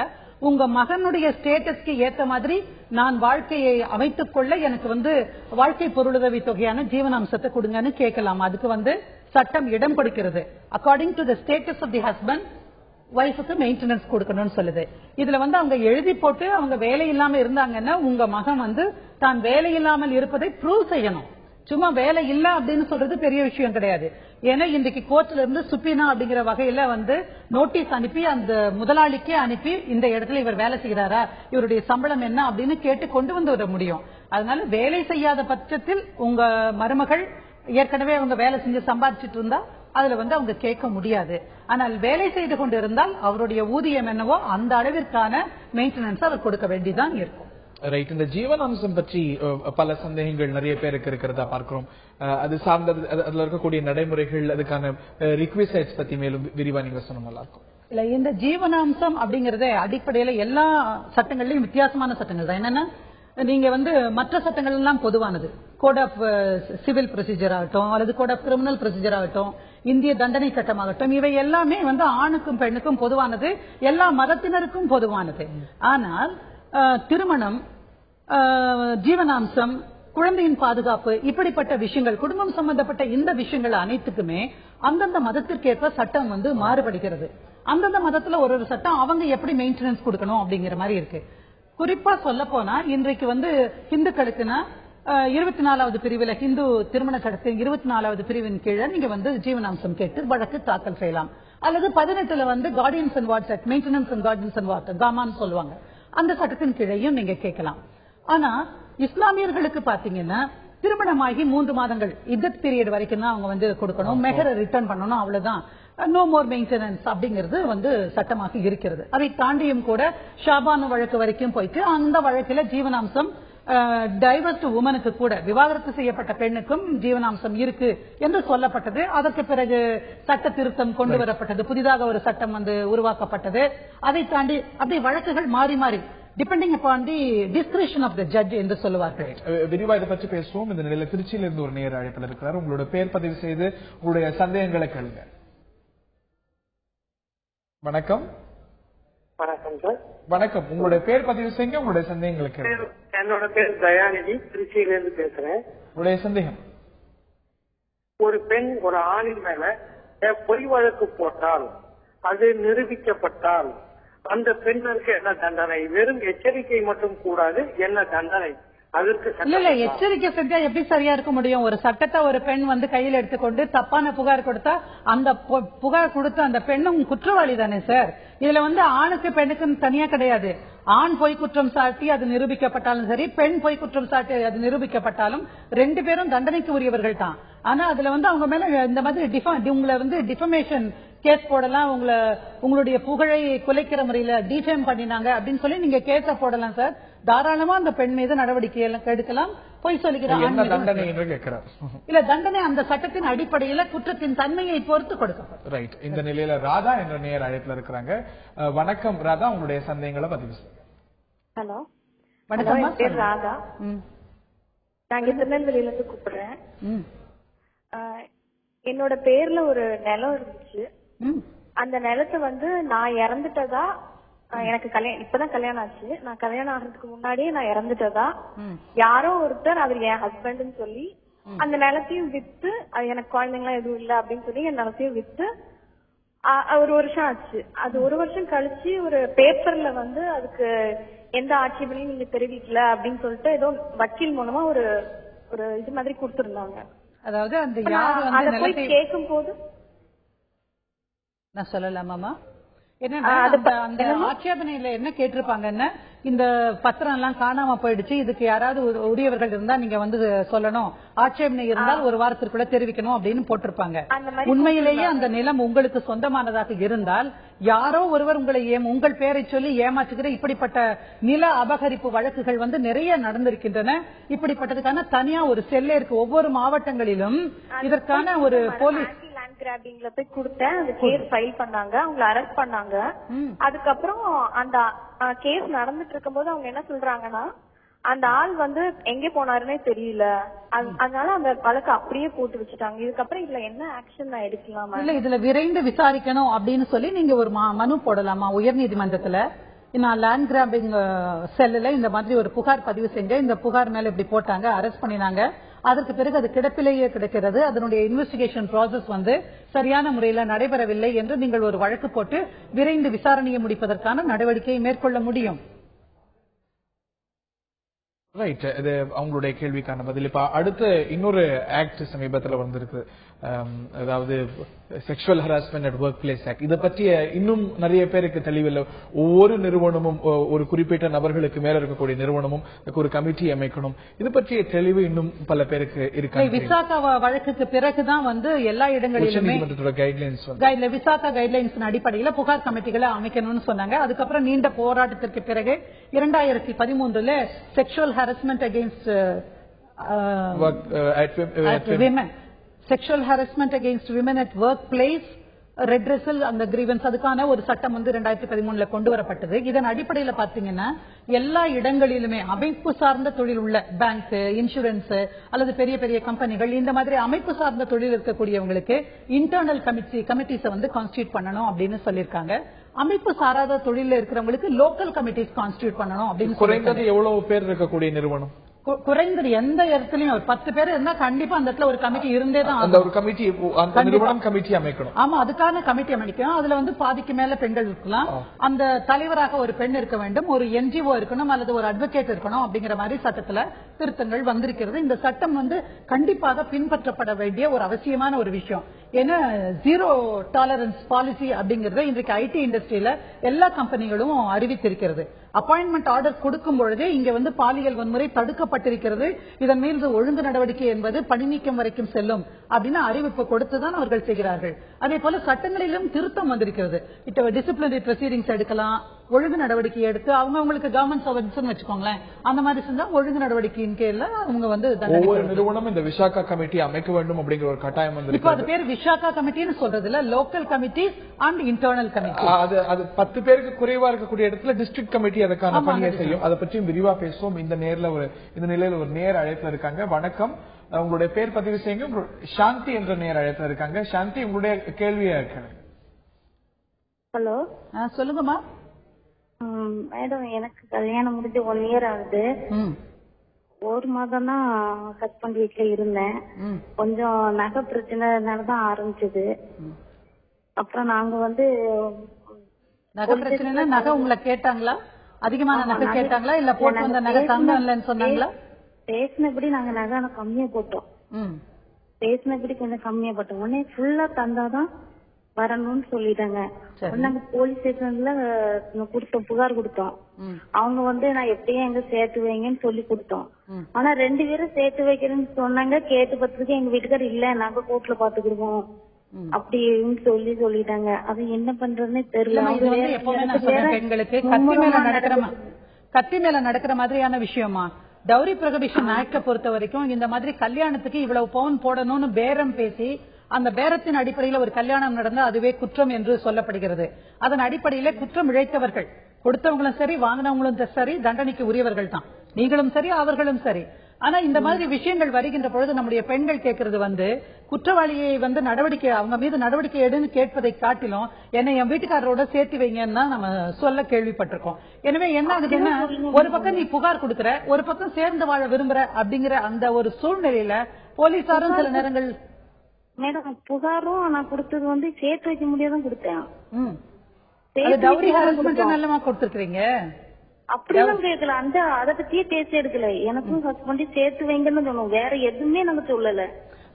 உங்க மகனுடைய ஸ்டேட்டஸ்க்கு ஏத்த மாதிரி நான் வாழ்க்கையை அமைத்துக் கொள்ள எனக்கு வந்து வாழ்க்கை பொருளுதவி தொகையான ஜீவனாம்சத்தை கொடுங்கன்னு கேட்கலாம். அதுக்கு வந்து சட்டம் இடம் கொடுக்கிறது. According to the status of the husband, வைஃபுக்கு மெயின்டெனன்ஸ் கொடுக்கணும்னு சொல்லுது. இதுல வந்து அவங்க எழுதி போட்டு அவங்க வேலை இல்லாம இருந்தாங்கன்னா உங்க மகன் வந்து தான் வேலை இல்லாமல் இருப்பதை ப்ரூவ் செய்யணும். சும்மா வேலை இல்ல அப்படின்னு சொல்றது பெரிய விஷயம் கிடையாது. ஏன்னா இன்றைக்கு கோர்ட்ல இருந்து சுப்பினா அப்படிங்கிற வகையில வந்து நோட்டீஸ் அனுப்பி அந்த முதலாளிக்கே அனுப்பி இந்த இடத்துல இவர் வேலை செய்யறாரா, இவருடைய சம்பளம் என்ன அப்படின்னு கேட்டு கொண்டு வந்து விட முடியும். அதனால வேலை செய்யாத பட்சத்தில் உங்க மருமகள் ஏற்கனவே அவங்க வேலை செஞ்சு சம்பாதிச்சிட்டு இருந்தா அதுல வந்து அவங்க கேட்க முடியாது. ஆனால் வேலை செய்து கொண்டு இருந்தால் அவருடைய ஊதியம் என்னவோ அந்த அளவிற்கான மெயின்டெனன்ஸ் அவர் கொடுக்க வேண்டிதான் இருக்கும். ரைட். இந்த ஜீவனாம்சம் பற்றி பல சந்தேகங்கள் நிறைய பேருக்கு இருக்கிறதா பார்க்கிறோம். அது சார்ந்த அதுல இருக்கக்கூடிய நடைமுறைகள், அதுக்கான ரிக்விசைட்ஸ் பத்தி மேலும் விரிவா நீங்க சொன்னா நல்லா இருக்கும். இல்ல, இந்த ஜீவனாம்சம் அப்படிங்கறத அடிப்படையில எல்லா சட்டங்கள்லயும் வித்தியாசமான சட்டங்கள் தான். என்னன்னா, நீங்க வந்து மற்ற சட்டங்கள் எல்லாம் பொதுவானது. கோட் ஆஃப் சிவில் ப்ரொசீஜர் ஆகட்டும், அல்லது கோட் ஆஃப் கிரிமினல் ப்ரொசீஜர் ஆகட்டும், இந்திய தண்டனை சட்டமாகட்டும், இவை எல்லாமே வந்து ஆணுக்கும் பெண்ணுக்கும் பொதுவானது, எல்லா மதத்தினருக்கும் பொதுவானது. ஆனால் திருமணம், ஜீவனாம்சம், குழந்தையின் பாதுகாப்பு, இப்படிப்பட்ட விஷயங்கள், குடும்பம் சம்பந்தப்பட்ட இந்த விஷயங்கள் அனைத்துக்குமே அந்தந்த மதத்திற்கேற்ப சட்டம் வந்து மாறுபடுகிறது. அந்தந்த மதத்துல ஒரு ஒரு சட்டம் அவங்க எப்படி மெயின்டெனன்ஸ் கொடுக்கணும் அப்படிங்கிற மாதிரி இருக்கு. குறிப்பா சொல்ல போனா இன்றைக்கு வந்து இந்துக்களுக்குன்னா 24வது பிரிவில் ஹிந்து திருமண சட்டத்தின் 24வது பிரிவின் கீழே நீங்க வந்து ஜீவனாம்சம் கேட்டு வழக்கு தாக்கல் செய்யலாம். அல்லது 18ல வந்து guardians and wards act, maintenance and guardians and ward, காமான்னு சொல்லுவாங்க, அந்த சட்டத்தின் கீழையும் நீங்க கேட்கலாம். ஆனா இஸ்லாமியர்களுக்கு பாத்தீங்கன்னா திருமணமாகி 3 மாதங்கள் இத்தத் பீரியட் வரைக்கும் தான் அவங்க வந்து கொடுக்கணும், மெஹரை ரிட்டர்ன் பண்ணணும், அவ்வளவுதான். நோ மோர் மெயின்டெனன்ஸ் அப்படிங்கிறது வந்து சட்டமாக இருக்கிறது. அதை தாண்டியும் கூட ஷாபானு வழக்கு வரைக்கும் போயிட்டு அந்த வழக்கில் ஜீவனாம்சம் டைவர்ஸ்ட் உமனுக்கு கூட, விவாகரத்து செய்யப்பட்ட பெண்ணுக்கும் ஜீவனாம்சம் இருக்கு என்று சொல்லப்பட்டது. அதற்கு பிறகு சட்ட திருத்தம் கொண்டு வரப்பட்டது, புதிதாக ஒரு சட்டம் வந்து உருவாக்கப்பட்டது. அதை தாண்டி அப்படி வழக்குகள் மாறி மாறி depending upon the discretion of the judge என்று சொல்லுவார்கள். விரிவா இதை பற்றி பேசுவோம். இந்த நிலையில திருச்சியில இருந்து ஒரு நேர் அழைப்பில் இருக்கிறார். உங்களோட பெயர் பதிவு செய்து உங்களுடைய சந்தேகங்களை கேளுங்க. வணக்கம். வணக்கம் சார். வணக்கம். உங்களுடைய பேர் பதிவு செய்யுங்க, உங்களுடைய சந்தேகங்களை கேளுங்க. என்னோட பேர் தயாநிதி, திருச்சியில இருந்து பேசுறேன். உங்களுடைய சந்தேகம். ஒரு பெண் ஒரு ஆணின் மேல பொய் வழக்கு போட்டால், அது நிரூபிக்கப்பட்டால் அந்த பெண்ணுக்கு என்ன தண்டனை? வெறும் எச்சரிக்கை மட்டும் கூடாது, என்ன தண்டனை? அதற்கு இல்ல எச்சரிக்கை செஞ்சா எப்படி சரியா இருக்க முடியும்? ஒரு சட்டத்தை ஒரு பெண் வந்து கையில் எடுத்துக்கொண்டு தப்பான புகார் கொடுத்தா அந்த புகார் கொடுத்த அந்த பெண்ணும் குற்றவாளி தானே சார்? இதுல வந்து ஆணுக்கு பெண்ணுக்கு தனியா கிடையாது. ஆண் பொய் குற்றம் சாட்டி அது நிரூபிக்கப்பட்டாலும் சரி, பெண் பொய் குற்றம் சாட்டி அது நிரூபிக்கப்பட்டாலும் 2 பேரும் தண்டனைக்கு உரியவர்கள் தான். ஆனா அதுல வந்து அவங்க மேல இந்த மாதிரி உங்களை வந்து டிஃபமேஷன் கேஸ் போடலாம், உங்களுடைய புகழை குலைக்கிற முறையில டிஃபேம் பண்ணினாங்க அப்படின்னு சொல்லி நீங்க கேஸ போடலாம் சார். தாராளமா அந்த பெண் மீது நடவடிக்கை எடுக்கலாம். பொய் சொல்லுகிறார் இல்ல, தண்டனை அந்த சட்டத்தின் அடிப்படையில் குற்றத்தின் தன்மையை பொறுத்து கொடுக்கப்படும். ரைட். இந்த நிலையில ராதா என்ற நேர் அழைப்புல இருக்கிறாங்க. வணக்கம் ராதா, உங்களுடைய சந்தேகங்களை பதிவு செய்யுங்க. ஹலோ வணக்கம். என் பேர் ராதா. நான் திருநெல்வேலியில இருந்து கூப்பிடுறேன். என்னோட பேர்ல ஒரு நிலம் இருந்துச்சு. அந்த நிலத்தை வந்து நான் இறந்துட்டதா, எனக்கு இப்பதான் கல்யாணம் ஆச்சு, நான் கல்யாணம் ஆகிறதுக்கு முன்னாடியே நான் இறந்துட்டதா யாரோ ஒருத்தர், அவர் என் ஹஸ்பண்ட்னு சொல்லி அந்த நிலத்தையும் வித்து, அது எனக்கு குழந்தைங்களாம் எதுவும் இல்ல அப்படின்னு சொல்லி என் நிலத்தையும் வித்து ஒரு வருஷம் ஆச்சு. அது ஒரு வருஷம் கழிச்சு ஒரு பேப்பர்ல வந்து அதுக்கு எந்த ஆட்சேபனையும் நீங்க தெரிவிக்கல அப்படின்னு சொல்லிட்டு ஏதோ வக்கீல் மூலமா ஒரு ஒரு இது மாதிரி கொடுத்திருந்தாங்க. அதாவது அந்த யாரு வந்து போய் கேட்கும் போது நான் சொல்லலாமாமா, என்னன்னா அந்த ஆட்சேபனையில என்ன கேட்டிருப்பாங்கன்னா, இந்த பத்திரம் எல்லாம் காணாம போயிடுச்சு, இதுக்கு யாராவது உரியவர்கள் இருந்தா நீங்க வந்து சொல்லணும், ஆட்சேபனை இருந்தால் ஒரு வாரத்திற்குள்ள தெரிவிக்கணும் அப்படின்னு போட்டிருப்பாங்க. உண்மையிலேயே அந்த நிலம் உங்களுக்கு சொந்தமானதாக இருந்தால் யாரோ ஒருவர் உங்களை உங்கள் பெயரை சொல்லி ஏமாற்றுகிற இப்படிப்பட்ட நில அபகரிப்பு வழக்குகள் வந்து நிறைய நடந்திருக்கின்றன. இப்படிப்பட்டதுக்கான தனியா ஒரு செல்லே இருக்கு ஒவ்வொரு மாவட்டங்களிலும். இதற்கான ஒரு போலீஸ் கிராபிங்ல போய் கொடுத்தேன். அந்த கேஸ் ஃபைல் பண்ணாங்க, அவங்களை அரெஸ்ட் பண்ணாங்க. அதுக்கப்புறம் அந்த கேஸ் நடந்துட்டு இருக்கும்போது அவங்க என்ன சொல்றாங்கன்னா, அந்த ஆள் வந்து எங்க போனாருன்னே தெரியல, அதனால அந்த வழக்கு அப்படியே போட்டு வச்சுட்டாங்க. இதுக்கப்புறம் இதுல என்ன ஆக்ஷன் நான் எடுக்கலாமா? இல்ல, இதுல விரைந்து விசாரிக்கணும் அப்படின்னு சொல்லி நீங்க ஒரு மனு போடலாமா உயர்நீதிமன்றத்துல? நான் லேண்ட் கிராபிங் செல்லுல இந்த மாதிரி ஒரு புகார் பதிவு செஞ்சேன், இந்த புகார் மேல இப்படி போட்டாங்க, அரெஸ்ட் பண்ணினாங்க, அதற்கு பிறகு அது கிடப்பிலேயே கிடைக்கிறது, அதனுடைய இன்வெஸ்டிகேஷன் ப்ராசஸ் வந்து சரியான முறையில் நடைபெறவில்லை என்று நீங்கள் ஒரு வழக்கு போட்டு விரைந்து விசாரணையை முடிப்பதற்கான நடவடிக்கையை மேற்கொள்ள முடியும். ரைட், இது அவங்களுடைய கேள்விக்கான பதில். இப்ப அடுத்து இன்னொரு ஆக்ட் சமீபத்தில் வந்திருக்கு, அதாவது sexual harassment at work place act. இதை பற்றிய இன்னும் நிறைய பேருக்கு தெளிவில்லை. ஒவ்வொரு நிறுவனமும், ஒரு குறிப்பிட்ட நபர்களுக்கு மேல இருக்கக்கூடிய நிறுவனமும் ஒரு கமிட்டி அமைக்கணும். இது பற்றிய தெளிவு இன்னும் பல பேருக்கு இருக்கு. விசாகா வழக்குக்கு பிறகுதான் வந்து எல்லா இடங்களிலுமே விசாகா கைட்லைன்ஸ் அடிப்படையில் புகார் கமிட்டிகளை அமைக்கணும்னு சொன்னாங்க. அதுக்கப்புறம் நீண்ட போராட்டத்திற்கு பிறகு 2013 sexual harassment against women, sexual harassment against women at work place redressal அந்த கிரீவன்ஸ், அதுக்கான ஒரு சட்டம் வந்து 2013 கொண்டு வரப்பட்டது. இதன் அடிப்படையில் பாத்தீங்கன்னா எல்லா இடங்களிலுமே அமைப்பு சார்ந்த தொழில் உள்ள பேங்க், இன்சூரன்ஸ் அல்லது பெரிய பெரிய கம்பெனிகள், இந்த மாதிரி அமைப்பு சார்ந்த தொழில் இருக்கக்கூடியவங்களுக்கு இன்டர்னல் கமிட்டிஸ் வந்து கான்ஸ்டியூட் பண்ணணும் அப்படின்னு சொல்லியிருக்காங்க. அமைப்பு சாராத தொழில இருக்கிறவங்களுக்கு லோக்கல் கமிட்டிஸ் கான்ஸ்டியூட் பண்ணணும் அப்படின்னு. குறைந்தது எவ்வளவு பேர் இருக்கக்கூடிய நிறுவனம்? குறைந்தது எந்த இடத்துலயும் ஒரு 10 பேர் இருந்தா கண்டிப்பா அந்த இடத்துல ஒரு கமிட்டி இருந்தே தான் ஒரு கமிட்டி கமிட்டி அமைக்கணும். ஆமா, அதுக்கான கமிட்டி அமைக்கணும். அதுல வந்து பாதிக்கு மேல பெண்கள் இருக்கலாம், அந்த தலைவராக ஒரு பெண் இருக்க வேண்டும், ஒரு என்ஜிஓ இருக்கணும் அல்லது ஒரு அட்வொகேட் இருக்கணும் அப்படிங்கிற மாதிரி சட்டத்துல திருத்தங்கள் வந்திருக்கிறது. இந்த சட்டம் வந்து கண்டிப்பாக பின்பற்றப்பட வேண்டிய ஒரு அவசியமான ஒரு விஷயம். ஏன்னா ஜீரோ டாலரன்ஸ் பாலிசி அப்படிங்கறத இன்றைக்கு ஐடி இண்டஸ்ட்ரியில எல்லா கம்பெனிகளும் அறிவித்திருக்கிறது. அப்பாயின்மெண்ட் ஆர்டர் கொடுக்கும் பொழுதே இங்க வந்து பாலியல் வன்முறை தடுக்கப்பட்டிருக்கிறது, இதன் மீது ஒழுங்கு நடவடிக்கை என்பது பணி நீக்கம் வரைக்கும் செல்லும் அப்படின்னு அறிவிப்பு கொடுத்துதான் அவர்கள் செய்கிறார்கள். அதே போல சட்டங்களிலும் திருத்தம் வந்திருக்கிறது. இப்போ டிசிப்ளினரி ப்ரொசீடிங்ஸ் எடுக்கலாம், ஒழுங்கு நடவடிக்கை எடுத்து அவங்களுக்கு கவர்மெண்ட் சர்வன்ஸ் வச்சுக்கோங்களேன், அந்த மாதிரி செஞ்சா ஒழுங்கு நடவடிக்கையின் கீழ அவங்க வந்து ஒவ்வொரு நிறுவனம் இந்த விசாகா கமிட்டி அமைக்க வேண்டும் அப்படிங்கிற ஒரு கட்டாயம் வந்து. இப்போ அது பேர் விசாகா கமிட்டின்னு சொல்றது இல்ல, local committee and internal committee. அது 10 பேருக்கு குறைவா இருக்கக்கூடிய இடத்துல டிஸ்ட்ரிக்ட் கமிட்டி அதுக்கான பணியை செய்யும். அதை பற்றியும் விரிவா பேசுவோம். இந்த நிலையில ஒரு நேர் அழைப்புல இருக்காங்க. வணக்கம், உங்களுடைய பேர் பதிவு செய்யுங்க. சாந்தி என்ற நேர் அழைப்புல இருக்காங்க. சாந்தி, உங்களுடைய கேள்வியா இருக்காங்க. ஹலோ, சொல்லுங்கம்மா. மேடம், எனக்கு கல்யாணம் முடிஞ்சு 1 இயர் ஆகுது. 1 மாதம் தான் ஹஸ்பண்ட் வீட்டுல இருந்தேன். கொஞ்சம் நகை பிரச்சனைனாலதான் ஆரம்பிச்சது. அப்புறம் நாங்க வந்து நகை பிரச்சனை, நகை உங்களை கேட்டாங்களா? அதிகமான நகை கேட்டாங்களா இல்ல போட்டு வந்த நகை தங்கம் இல்லன்னு சொன்னாங்களா? பேசினபடி நாங்க நகை கம்மியா போட்டோம். பேசினபடி கொஞ்சம் கம்மியா போட்டோம். உடனே ஃபுல்லா தந்தாதான் வரணும்னு சொல்லிட்டாங்க. நாங்க போலீஸ் ஸ்டேஷன்ல கொடுத்தோம், புகார் கொடுத்தோம். அவங்க வந்து நான் எப்படியும் எங்க சேர்த்து வைங்கன்னு சொல்லி கொடுத்தோம். ஆனா 2 பேரும் சேர்த்து வைக்கிறேன்னு சொன்னாங்க. கேட்டு பார்த்ததுக்கு எங்க வீட்டுக்காரர் இல்ல, நாங்க கோர்ட்ல பாத்துக்கிடுவோம் அப்படின்னு சொல்லிட்டாங்க. அது என்ன பண்றதுன்னு தெரியல. பெண்களுக்கு கத்தி மேல நடக்கிற மாதிரியான விஷயமா? டவுரி ப்ரொஹிபிஷன் ஆக்ட பொறுத்த வரைக்கும் இந்த மாதிரி கல்யாணத்துக்கு இவ்வளவு பவுன் போடணும்னு பேரம் பேசி அந்த பேரத்தின் அடிப்படையில் ஒரு கல்யாணம் நடந்தா அதுவே குற்றம் என்று சொல்லப்படுகிறது. அதன் அடிப்படையில் குற்றம் இழைத்தவர்கள் கொடுத்தவங்களும் சரி வாங்கினவங்களும் சரி தண்டனைக்கு உரியவர்கள் தான். நீங்களும் சரி அவர்களும் சரி. ஆனா இந்த மாதிரி விஷயங்கள் வருகின்ற பொழுது நம்முடைய பெண்கள் கேட்கறது குற்றவாளியை நடவடிக்கை அவங்க மீது நடவடிக்கை எடுன்னு கேட்பதை காட்டிலும் என்னை என் வீட்டுக்காரரோட சேர்த்து வைங்கன்னு தான் நம்ம சொல்ல கேள்விப்பட்டிருக்கோம். எனவே என்ன ஆகுதுன்னா, ஒரு பக்கம் நீ புகார் கொடுக்கற, ஒரு பக்கம் சேர்ந்து வாழ விரும்புற அப்படிங்கிற அந்த ஒரு சூழ்நிலையில போலீசாரும் சில நேரங்கள் மேடம் புகாரும் நான் கொடுத்தது சேர்த்து வைக்க முடியாதான் கொடுத்தேன். டவுரி ஹராஸ்மெண்ட் நல்லமா கொடுத்துருக்கீங்க. அப்படிலாம் கேட்கல, அதை பத்தியே பேசி எடுக்கல. எனக்கும் ஹஸ்பண்ட் சேர்த்து வைங்கன்னு சொன்னோம், வேற எதுவுமே நாங்க சொல்லல.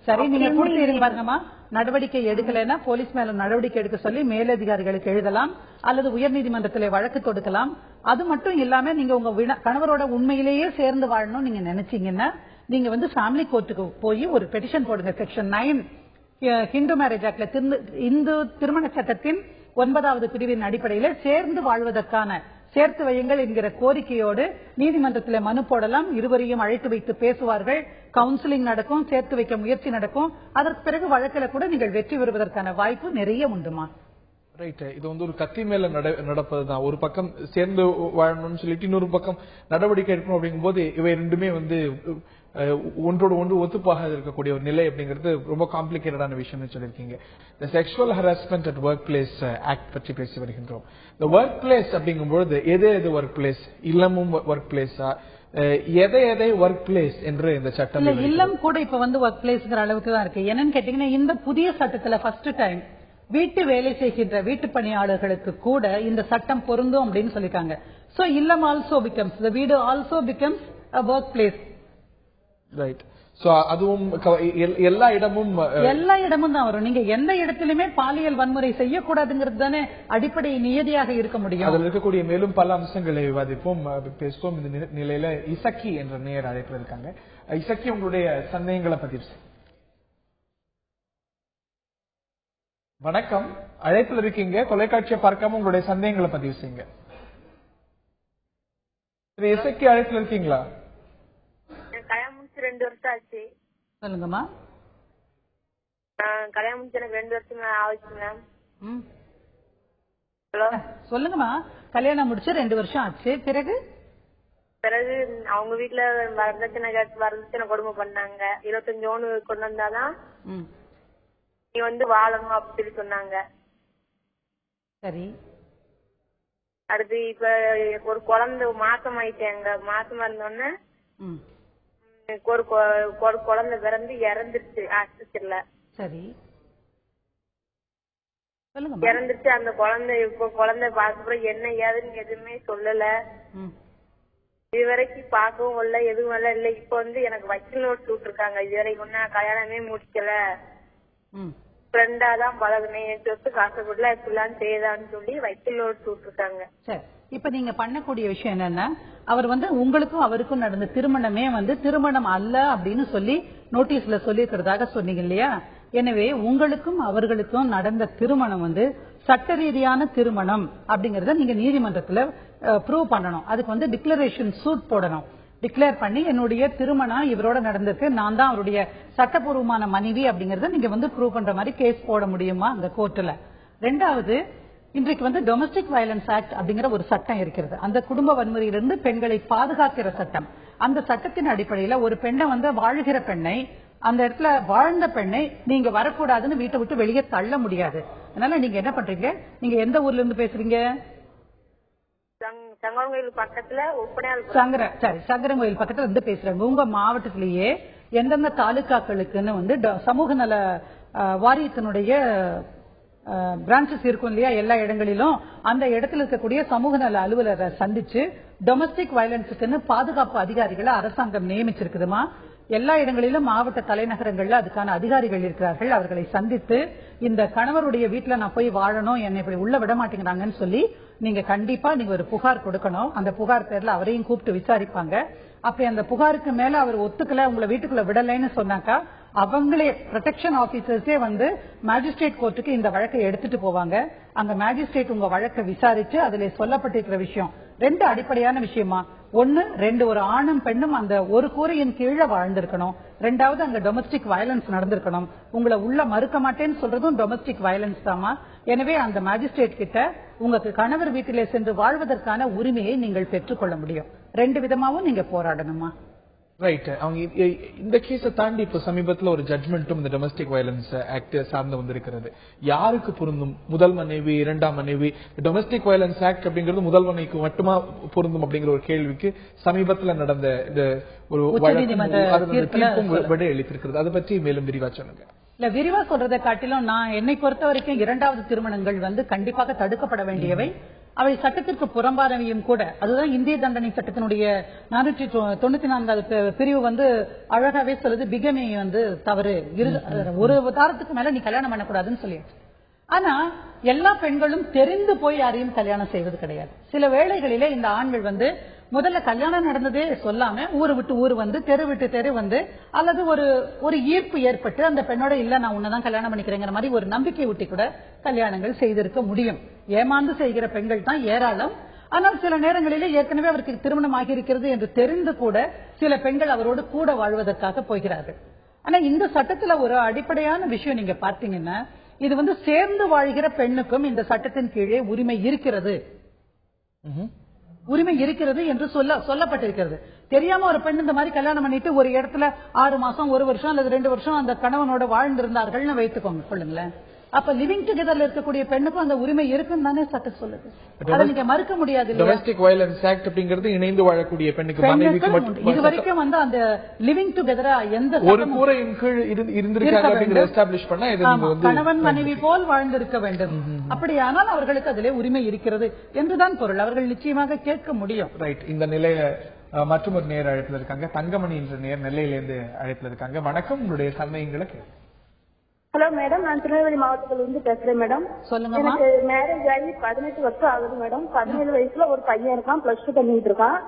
சரி, நீங்க கொடுத்து பாருங்கம்மா. நடவடிக்கை எடுக்கலைன்னா போலீஸ் மேல நடவடிக்கை எடுக்க சொல்லி மேலதிகாரிகளுக்கு எழுதலாம் அல்லது உயர்நீதிமன்றத்தில் வழக்கு தொடுக்கலாம். அது மட்டும் இல்லாம நீங்க உங்க கணவரோட உண்மையிலேயே சேர்ந்து வாழணும் நீங்க நினைச்சீங்கன்னா நீங்க ஃபேமிலி கோர்ட்டுக்கு போய் ஒரு பெட்டிஷன் போடுங்க. செக்ஷன் 9 ஹிந்து மேரேஜ் ஆக்ட்ல, இந்து திருமண சட்டத்தின் 9வது பிரிவின் அடிப்படையில் சேர்ந்து வாழ்வதற்கான சேர்த்து வையுங்கள் என்கிற கோரிக்கையோடு நீதிமன்றத்தில் மனு போடலாம். இருவரையும் அழைத்து வைத்து பேசுவார்கள், கவுன்சிலிங் நடக்கும், சேர்த்து வைக்க முயற்சி நடக்கும். அதற்கு பிறகு வழக்கில் கூட நீங்கள் வெற்றி பெறுவதற்கான வாய்ப்பு நிறைய உண்டுமா. ரைட், இது ஒரு கத்தி மேல நடப்பதுதான். ஒரு பக்கம் சேர்ந்து வாழணும்னு சொல்லிட்டு இன்னொரு பக்கம் நடவடிக்கை எடுக்கணும் அப்படிங்கும் போது இவை ரெண்டுமே ஒன்றோடு ஒன்று ஒத்துப்பாக இருக்கக்கூடிய ஒரு நிலை அப்படிங்கிறது ரொம்ப காம்ப்ளிகேட்டடான விஷயம்னு சொல்லியிருக்கீங்க. இந்த sexual harassment at work place act பற்றி பேசி வருகின்றோம். இந்த ஒர்க் பிளேஸ் அப்படிங்கும்போது எது ஒர்க் பிளேஸ், இல்லமும் ஒர்க் பிளேஸா, எதை ஒர்க் பிளேஸ் என்று இந்த சட்டம் இல்லம் கூட இப்ப ஒர்க் பிளேஸ்ங்கிற அளவுக்கு தான் இருக்கு. என்னன்னு கேட்டீங்கன்னா, இந்த புதிய சட்டத்துல ஃபர்ஸ்ட் டைம் வீட்டு வேலை செய்கின்ற வீட்டு பணியாளர்களுக்கு கூட இந்த சட்டம் பொருந்தும் அப்படின்னு சொல்லிட்டாங்க. சோ இல்லம் ஆல்சோ பிகம்ஸ், the வீடு also becomes a work place. Right. So அதுவும் எல்லா இடமும் தான் வரும். நீங்க எந்த இடத்திலுமே பாலியல் வன்முறை செய்யக்கூடாதுங்கிறது தானே அடிப்படை நியதியாக இருக்க முடியும். அதில் இருக்கக்கூடிய மேலும் பல அம்சங்களை விவாதிப்போம், பேசுவோம். இந்த நிலையில இசக்கி என்ற நேயர் அழைப்பில் இருக்காங்க. இசக்கி, உங்களுடைய சந்தேகங்களை பதிவு செய்ய. வணக்கம், அழைப்பில் இருக்கீங்க. தொலைக்காட்சியை பார்க்காம உங்களுடைய சந்தேகங்களை பதிவு செய்யுங்க. இசக்கி, அழைப்பில் இருக்கீங்களா? கல்யாணம் முடிச்சு 2 வருஷம் ஆச்சு. சொல்லுங்கம்மா. கல்யாணம் முடிச்சு எனக்கு 2 வருஷம் ஆச்சு மேம். ஹலோ, சொல்லுங்கம்மா. கல்யாணம் முடிச்சு 2 வருஷம் ஆச்சு. பிறகு அவங்க வீட்டுல வரதட்சணை கொடுமை பண்ணாங்க. 25 பவுன் கொண்டு வந்தாதான் நீ வாழணும் அப்படின்னு சொல்லி சொன்னாங்க. சரி. அடுத்து இப்ப ஒரு குழந்தை மாசம் ஆயிட்டாங்க. மாசமா இருந்தோடனே ஒரு குழந்தை பிறந்து இறந்துருச்சு ஆஸ்பத்திரியில. சரி, இறந்துருச்சு. அந்த குழந்தை இப்ப குழந்தை பார்க்க என்ன ஏதுன்னு எதுவுமே சொல்லல. இது வரைக்கும் பார்க்கவும் இல்ல, எதுவும் இல்ல. இப்ப எனக்கு வக்கீல் நோட் விட்டுருக்காங்க. இது வரைக்கும் நான் கல்யாணமே முடிக்கல, ஃப்ரெண்டா தான் பழகுனேன், சொத்து காசப்படல இப்படிலாம் செய்தான்னு சொல்லி வக்கீல் நோட் விட்டுருக்காங்க. சரி, இப்ப நீங்க பண்ணக்கூடிய விஷயம் என்னன்னா, அவர் உங்களுக்கும் அவருக்கும் நடந்த திருமணமே திருமணம் அல்ல அப்படின்னு சொல்லி நோட்டீஸ்ல சொல்லியிருக்கிறதாக சொன்னீங்க இல்லையா? எனவே உங்களுக்கும் அவர்களுக்கும் நடந்த திருமணம் சட்ட ரீதியான திருமணம் அப்படிங்கறத நீங்க நீதிமன்றத்துல ப்ரூவ் பண்ணணும். அதுக்கு டிக்ளரேஷன் சூட் போடணும். டிக்ளேர் பண்ணி என்னுடைய திருமணம் இவரோட நடந்திருக்கு, நான் தான் அவருடைய சட்டப்பூர்வமான மனைவி அப்படிங்கறத நீங்க ப்ரூவ் பண்ற மாதிரி கேஸ் போட முடியுமா அந்த கோர்ட்ல? ரெண்டாவது, இன்றைக்கு டொமஸ்டிக் வயலன்ஸ் ஆக்ட் அப்படிங்கிற ஒரு சட்டம் இருக்கிறது. அந்த குடும்ப வன்முறையிலிருந்து பெண்களை பாதுகாக்கிற சட்டம். அந்த சட்டத்தின் அடிப்படையில ஒரு பெண்ணை வாழ்கிற பெண்ணை, அந்த இடத்துல வாழ்ந்த பெண்ணை நீங்க வரக்கூடாதுன்னு வீட்டை விட்டு வெளியே தள்ள முடியாது. அதனால நீங்க என்ன பண்றீங்க? நீங்க எந்த ஊர்ல இருந்து பேசுறீங்க? சங்கரங்கோயில் பக்கத்துல சங்கரங்கோயில் பக்கத்துல இருந்து பேசுறாங்க. உங்க மாவட்டத்திலேயே எந்தெந்த தாலுகாக்களுக்குன்னு சமூக நல வாரியத்தினுடைய பிரான்சஸ் இருக்கும் இல்லையா? எல்லா இடங்களிலும் அந்த இடத்துல இருக்கக்கூடிய சமூக நல அலுவலரை சந்திச்சு டொமஸ்டிக் வயலன்ஸுக்குன்னு பாதுகாப்பு அதிகாரிகளை அரசாங்கம் நியமிச்சிருக்குதுமா. எல்லா இடங்களிலும் மாவட்ட தலைநகரங்கள்ல அதுக்கான அதிகாரிகள் இருக்கிறார்கள். அவர்களை சந்தித்து இந்த கணவருடைய வீட்டுல நான் போய் வாழணும், என்னை இப்படி உள்ள விட மாட்டேங்கிறாங்கன்னு சொல்லி நீங்க கண்டிப்பா ஒரு புகார் கொடுக்கணும். அந்த புகார் பேர்ல அவரையும் கூப்பிட்டு விசாரிப்பாங்க. அப்படி அந்த புகாருக்கு மேல அவர் ஒத்துக்கல, உங்களை வீட்டுக்குள்ள விடலைன்னு சொன்னாக்கா அவங்களே ப்ரொடெக்ஷன் ஆபீசர்ஸே மேஜிஸ்ட்ரேட் கோர்ட்டுக்கு இந்த வழக்கை எடுத்துட்டு போவாங்க. அங்க மேஜிஸ்ட்ரேட் உங்க வழக்கை விசாரிச்சு அதுல சொல்லப்பட்டிருக்கிற விஷயம் 2 அடிப்படையான விஷயமா. ஒன்னு ஒரு ஆணும் பெண்ணும் அந்த ஒரு கூரையின் கீழே வாழ்ந்திருக்கணும். 2வது அங்க டொமஸ்டிக் வயலன்ஸ் நடந்திருக்கணும். உங்களை உள்ள மறுக்க மாட்டேன்னு சொல்றதும் டொமஸ்டிக் வயலன்ஸ் தாமா. எனவே அந்த மேஜிஸ்ட்ரேட் கிட்ட உங்களுக்கு கணவர் வீட்டிலே சென்று வாழ்வதற்கான உரிமையை நீங்கள் பெற்றுக்கொள்ள முடியும். 2 விதமாவும் நீங்க போராடணுமா. ரைட். அவங்க இந்த கேஸை தாண்டி இப்ப சமீபத்தில் ஒரு ஜட்மெண்ட்டும் இந்த டொமஸ்டிக் வயலன்ஸ் ஆக்ட் சார்ந்து வந்திருக்கிறது. யாருக்கு பொருந்தும்? முதல் மனைவி, 2ஆம் மனைவி? டொமஸ்டிக் வயலன்ஸ் ஆக்ட் அப்படிங்கிறது முதல் மனைவிக்கு மட்டுமா பொருந்தும் அப்படிங்கிற ஒரு கேள்விக்கு சமீபத்தில் நடந்த இந்த ஒரு தீர்ப்பும் விட அளித்திருக்கிறது. அதை பற்றி மேலும் விரிவா சொல்லுங்க. இல்ல, விரிவா சொல்றதை காட்டிலும் நான் என்னை பொறுத்த வரைக்கும் 2வது திருமணங்கள் கண்டிப்பாக தடுக்கப்பட வேண்டியவை. அவை சட்டத்திற்கு புறம்பானவையும் கூட. அதுதான் இந்திய தண்டனை சட்டத்தினுடைய 494வது பிரிவு அழகாவே சொல்லுது, பிகமி தவறு, ஒரு வாரத்துக்கு மேல நீ கல்யாணம் பண்ணக்கூடாதுன்னு சொல்லியாச்சு. ஆனா எல்லா பெண்களும் தெரிந்து போய் யாரையும் கல்யாணம் செய்வது கிடையாது. சில வேளைகளிலே இந்த ஆண்கள் முதல்ல கல்யாணம் நடந்ததே சொல்லாம ஊரு விட்டு ஊர் தெரு விட்டு தெரு அல்லது ஒரு ஈர்ப்பு ஏற்பட்டு அந்த பெண்ணோட இல்ல நான் உன்னதான் கல்யாணம் பண்ணிக்கிறேங்கிற மாதிரி ஒரு நம்பிக்கை ஊட்டி கூட கல்யாணங்கள் செய்திருக்க முடியும். ஏமாந்து செய்கிற பெண்கள் தான் ஏராளம். ஆனால் சில நேரங்களிலே ஏற்கனவே அவருக்கு திருமணம் ஆகியிருக்கிறது என்று தெரிந்து கூட சில பெண்கள் அவரோடு கூட வாழ்வதற்காக போகிறார்கள். ஆனா இந்த சட்டத்துல ஒரு அடிப்படையான விஷயம் நீங்க பார்த்தீங்கன்னா, இது சேர்ந்து வாழ்கிற பெண்ணுக்கும் இந்த சட்டத்தின் கீழே உரிமை இருக்கிறது என்று சொல்லப்பட்டிருக்கிறது. தெரியாம ஒரு பெண் இந்த மாதிரி கல்யாணம் பண்ணிட்டு ஒரு இடத்துல 6 மாசம் 1 வருஷம் அல்லது 2 வருஷம் அந்த கணவனோட வாழ்ந்திருந்தார்கள் வைத்துக்கோங்க சொல்லுங்களேன். அப்ப லிவிங் டுகெதர்ல இருக்கக்கூடிய பெண்ணுக்கும் அந்த உரிமை இருக்குன்னு தானே சட்டம் சொல்லுது. அதை நீங்க மறுக்க முடியாது. டொமஸ்டிக் வயலன்ஸ் ஆக்ட் அப்படிங்கிறது இணைந்து வாழக்கூடிய பெண்ணுக்கு மனைவிக்கு மட்டும். இது வரைக்கும் அந்த லிவிங் டுகெதரா எந்த ஒரு கூரையின் கீழ் இருந்திருக்காங்க அப்படிங்கறத எஸ்டாப்லிஷ் பண்ணா இது கணவன் மனைவி போல் வாழ்ந்திருக்க வேண்டும். அப்படியானால் அவர்களுக்கு அதிலே உரிமை இருக்கிறது என்றுதான் பொருள். அவர்கள் நிச்சயமாக கேட்க முடியும். ரைட். இந்த நிலையில மற்றும் ஒரு நேர் அழைப்புல இருக்காங்க. தங்கமணி என்ற நேர் நெல்லையிலிருந்து அழைப்புல இருக்காங்க. வணக்கம், உங்களுடைய சந்தேகங்களை கேட்க. ஹலோ மேடம், நான் திருநெல்வேலி மாவட்டத்துல இருந்து பேசுறேன் மேடம். சொல்லுங்க. எனக்கு மேரேஜ் ஆகி 18 வருஷம் ஆகுது மேடம். 17 வயசுல ஒரு பையன் இருக்கான், +2 பண்ணிட்டு இருக்கான்.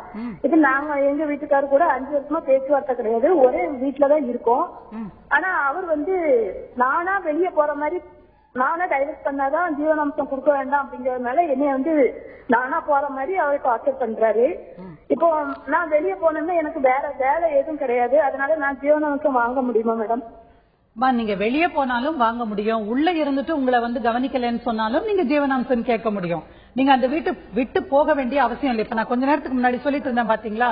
இது நாங்க எங்க வீட்டுக்காரு கூட 5 வருஷமா பேச்சுவார்த்தை கிடையாது, ஒரே வீட்டுலதான் இருக்கோம். ஆனா அவர் நானா வெளியே போற மாதிரி நானா டைவர்ஸ் பண்ணாதான் ஜீவனாம்சம் கொடுக்க வேண்டாம் அப்படிங்கறதுனால என்னைய நானா போற மாதிரி அவர் டார்ச்சர் பண்றாரு. இப்போ நான் வெளியே போனேன்னா எனக்கு வேற வேலை எதுவும் கிடையாது, அதனால நான் ஜீவனாம்சம் வாங்க முடியுமா மேடம்? நீங்க வெளியே போனாலும் வாங்க முடியும், உள்ள இருந்துட்டு உங்களை கவனிக்கலன்னு சொன்னாலும் நீங்க ஜீவனாம்சம் கேட்க முடியும். நீங்க அந்த வீட்டு விட்டு போக வேண்டிய அவசியம் இல்லை. இப்ப நான் கொஞ்ச நேரத்துக்கு முன்னாடி சொல்லிட்டு இருந்தேன் பாத்தீங்களா,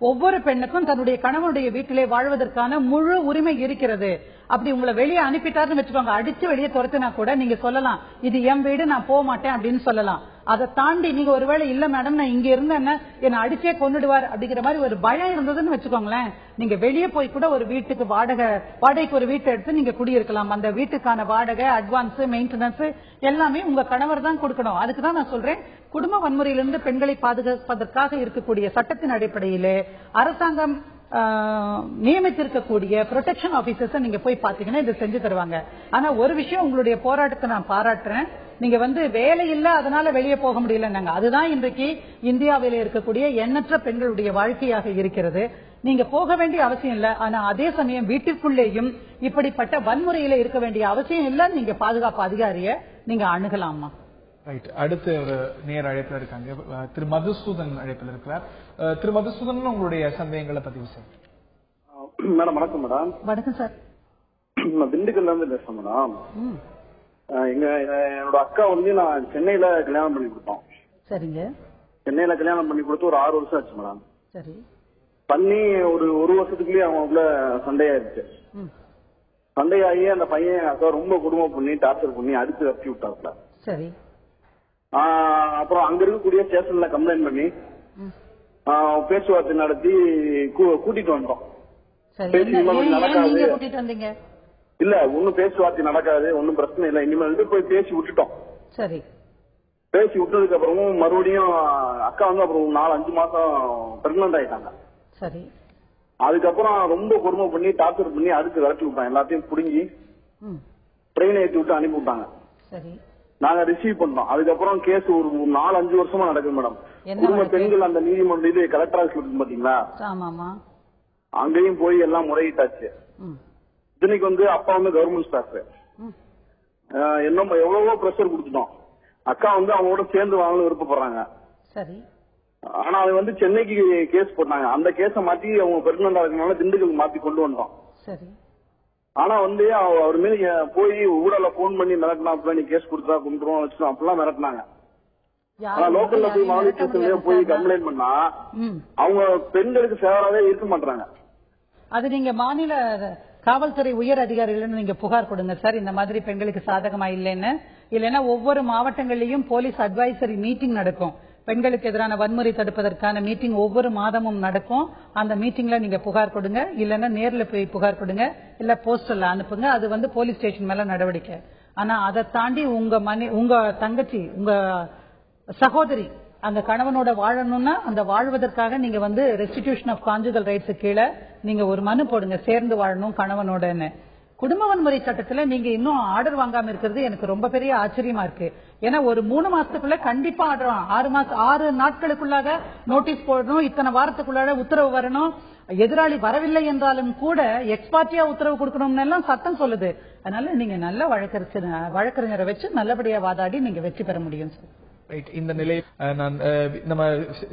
ஒவ்வொரு பெண்ணுக்கும் தன்னுடைய கணவனுடைய வீட்டிலே வாழ்வதற்கான முழு உரிமை இருக்கிறது. அப்படி உங்களை வெளியே அனுப்பிட்டாருன்னு வச்சுக்கோங்க, அடிச்சு வெளியே துரத்தினா கூட நீங்க சொல்லலாம் இது என் வீடு நான் போக மாட்டேன் அப்படின்னு சொல்லலாம். அதை தாண்டி நீங்க ஒருவேளை இல்ல மேடம் நான் இங்க இருந்தேன்னா என்ன அடிச்சே கொன்னுடுவார் அப்படிங்கிற மாதிரி ஒரு பயம் இருந்ததுன்னு வச்சுக்கோங்களேன், நீங்க வெளியே போய் கூட ஒரு வீட்டுக்கு வாடகைக்கு ஒரு வீட்டை எடுத்து நீங்க குடியிருக்கலாம். அந்த வீட்டுக்கான வாடகை, அட்வான்ஸ், மெயின்டெனன்ஸ் எல்லாமே உங்க கணவர் தான் கொடுக்கணும். அதுக்குதான் நான் சொல்றேன், குடும்ப வன்முறையிலிருந்து பெண்களை பாதுகாப்பதற்காக இருக்கக்கூடிய சட்டத்தின் அடிப்படையிலே அரசாங்கம் நியமித்திருக்கக்கூடிய ப்ரொடெக்ஷன் ஆபீசர்ஸ் நீங்க போய் பாத்தீங்கன்னா இதை செஞ்சு தருவாங்க. ஆனா ஒரு விஷயம் உங்களுடைய போராட்டத்தை நான் பாராட்டுறேன், நீங்க வேலை இல்ல அதனால வெளியே போக முடியலன்னாங்க. அதுதான் இன்றைக்கு இந்தியாவில் இருக்கக்கூடிய எண்ணற்ற பெண்களுடைய வாழ்க்கையாக இருக்கிறது. நீங்க போக வேண்டிய அவசியம் இல்ல, ஆனா அதே சமயம் வீட்டிற்குள்ளேயும் இப்படிப்பட்ட வன்முறையில இருக்க வேண்டிய அவசியம் இல்ல. நீங்க பாதுகாப்பு அதிகாரிய நீங்க அணுகலாமா. ரைட். அடுத்து ஒரு நேர் அழைப்புல இருக்காங்க. திரு மதுசூதன் அழைப்புல இருக்கிறார். திரு மதுசூதன், உங்களுடைய சந்தேகங்களை பதிவு செய்யுங்க. மேடம் வணக்கம். மேடம் வணக்கம் சார். நான் திண்டுக்கல்ல இருந்து பேசுறேன் மேடம். என்னோட அக்கா நான் சென்னையில கல்யாணம் பண்ணி கொடுத்தோம். சரிங்க. சென்னையில கல்யாணம் பண்ணி கொடுத்து ஒரு 6 வருஷம் ஆச்சு மேடம். சரி. பண்ணி ஒரு வருஷத்துக்குள்ளேயே அவங்களுக்குள்ள சண்டையாயிருச்சு. சண்டையாகி அந்த பையன் அக்கா ரொம்ப குடும்பம் பண்ணி டார்ச்சர் பண்ணி அடிச்சு வச்சு விட்டாப்ல. சரி. அப்புறம் அங்க இருக்கக்கூடிய ஸ்டேஷன்ல கம்ப்ளைண்ட் பண்ணி பேச்சுவார்த்தை நடத்தி கூட்டிட்டு வந்தோம். நடக்காது இல்ல, ஒன்னும் பேச்சுவார்த்தை நடக்காது, ஒன்னும் பிரச்சனை இல்ல, இனிமேல் போய் பேசி விட்டுட்டோம். சரி. பேசி விட்டதுக்கு அப்புறமும் மறுபடியும் அக்கா அப்புறம் 4-5 மாசம் பிரெக்னன்ட் ஆயிட்டாங்க. சரி. அதுக்கப்புறம் ரொம்ப கொடுமை பண்ணி டார்ச்சர் பண்ணி அதுக்கு விரட்டி விட்டாங்க. எல்லாத்தையும் புடுங்கி ட்ரெயின் ஏற்றி விட்டு அனுப்பி விட்டாங்க. சரி. நாங்க ரிசீவ் பண்ணோம். அதுக்கப்புறம் கேஸ் ஒரு 4-5 வருஷமா நடக்குது மேடம். குடும்ப பெண்கள் அந்த நீதிமன்றம் இது கலெக்டர் ஆஃபீஸ் இருக்கு பாத்தீங்களா, அங்கேயும் போய் எல்லாம் முறையிட்டாச்சு. இன்னைக்கு வந்து அப்பா வந்து கவர்மெண்ட் ஸ்டாஃப். என்ன எவ்வளவோ ப்ரெஷர் கொடுத்துட்டோம். அக்கா வந்து அவங்களோட சேர்ந்து வாங்கணும் விருப்பப்படுறாங்க. சரி. ஆனா அது வந்து சென்னைக்கு கேஸ் போட்டாங்க. அந்த கேஸ மாத்தி அவங்க பிரெக்னண்டா இருக்கனால திண்டுக்கல் மாத்தி கொண்டு வந்தோம். சரி. ஆனா வந்து அவர் மீது போய் ஊடல போன் பண்ணி மிரட்டினா, நீ கேஸ் கொடுத்தா கொண்டுருவோம் வச்சு அப்படிலாம் மிரட்டினாங்க. ஆனா லோக்கல்ல போய் மாவட்ட ஸ்டேஷன்ல போய் கம்ப்ளைண்ட் பண்ணா அவங்க பெண்களுக்கு ஃபேவராவே இருக்க மாட்டாங்க. அது நீங்க மாநில காவல்துறை உயர் அதிகாரிகள் நீங்க புகார் கொடுங்க சார், இந்த மாதிரி பெண்களுக்கு சாதகமா இல்லைன்னு. இல்லைன்னா ஒவ்வொரு மாவட்டங்களிலும் போலீஸ் அட்வைசரி மீட்டிங் நடக்கும். பெண்களுக்கு எதிரான வன்முறை தடுப்பதற்கான மீட்டிங் ஒவ்வொரு மாதமும் நடக்கும். அந்த மீட்டிங்ல நீங்க புகார் கொடுங்க, இல்லன்னா நேர்ல போய் புகார் கொடுங்க, இல்ல போஸ்டர்ல அனுப்புங்க. அது வந்து போலீஸ் ஸ்டேஷன் மேல நடவடிக்கை. ஆனா அதை தாண்டி உங்க தங்கச்சி, உங்க சகோதரி அந்த கணவனோட வாழணும்னா அந்த வாழ்வதற்காக நீங்க வந்து ரெஸ்டிடியூஷன் ஆஃப் கான்ஜுகல் ரைட்ஸ் கீழே நீங்க ஒரு மனு போடுங்க, சேர்ந்து வாழணும் கணவனோடன்னு. குடும்ப வன்முறை சட்டத்துல நீங்க இன்னும் ஆர்டர் வாங்காம இருக்கிறது எனக்கு ரொம்ப பெரிய ஆச்சரியமா இருக்கு. ஏன்னா ஒரு 3 மாசத்துக்குள்ள கண்டிப்பா ஆர்டர் 6 நாட்களுக்குள்ளாக நோட்டீஸ் போடணும், இத்தனை வாரத்துக்குள்ளாக உத்தரவு வரணும். எதிராளி வரவில்லை என்றாலும் கூட எக்ஸ்பார்ட்டியா உத்தரவு கொடுக்கணும்னு எல்லாம் சட்டம் சொல்லுது. அதனால நீங்க நல்ல வழக்கறிஞரை வச்சு நல்லபடியா வாதாடி நீங்க வெற்றி பெற முடியும் சார். இந்த நிலை நான் நம்ம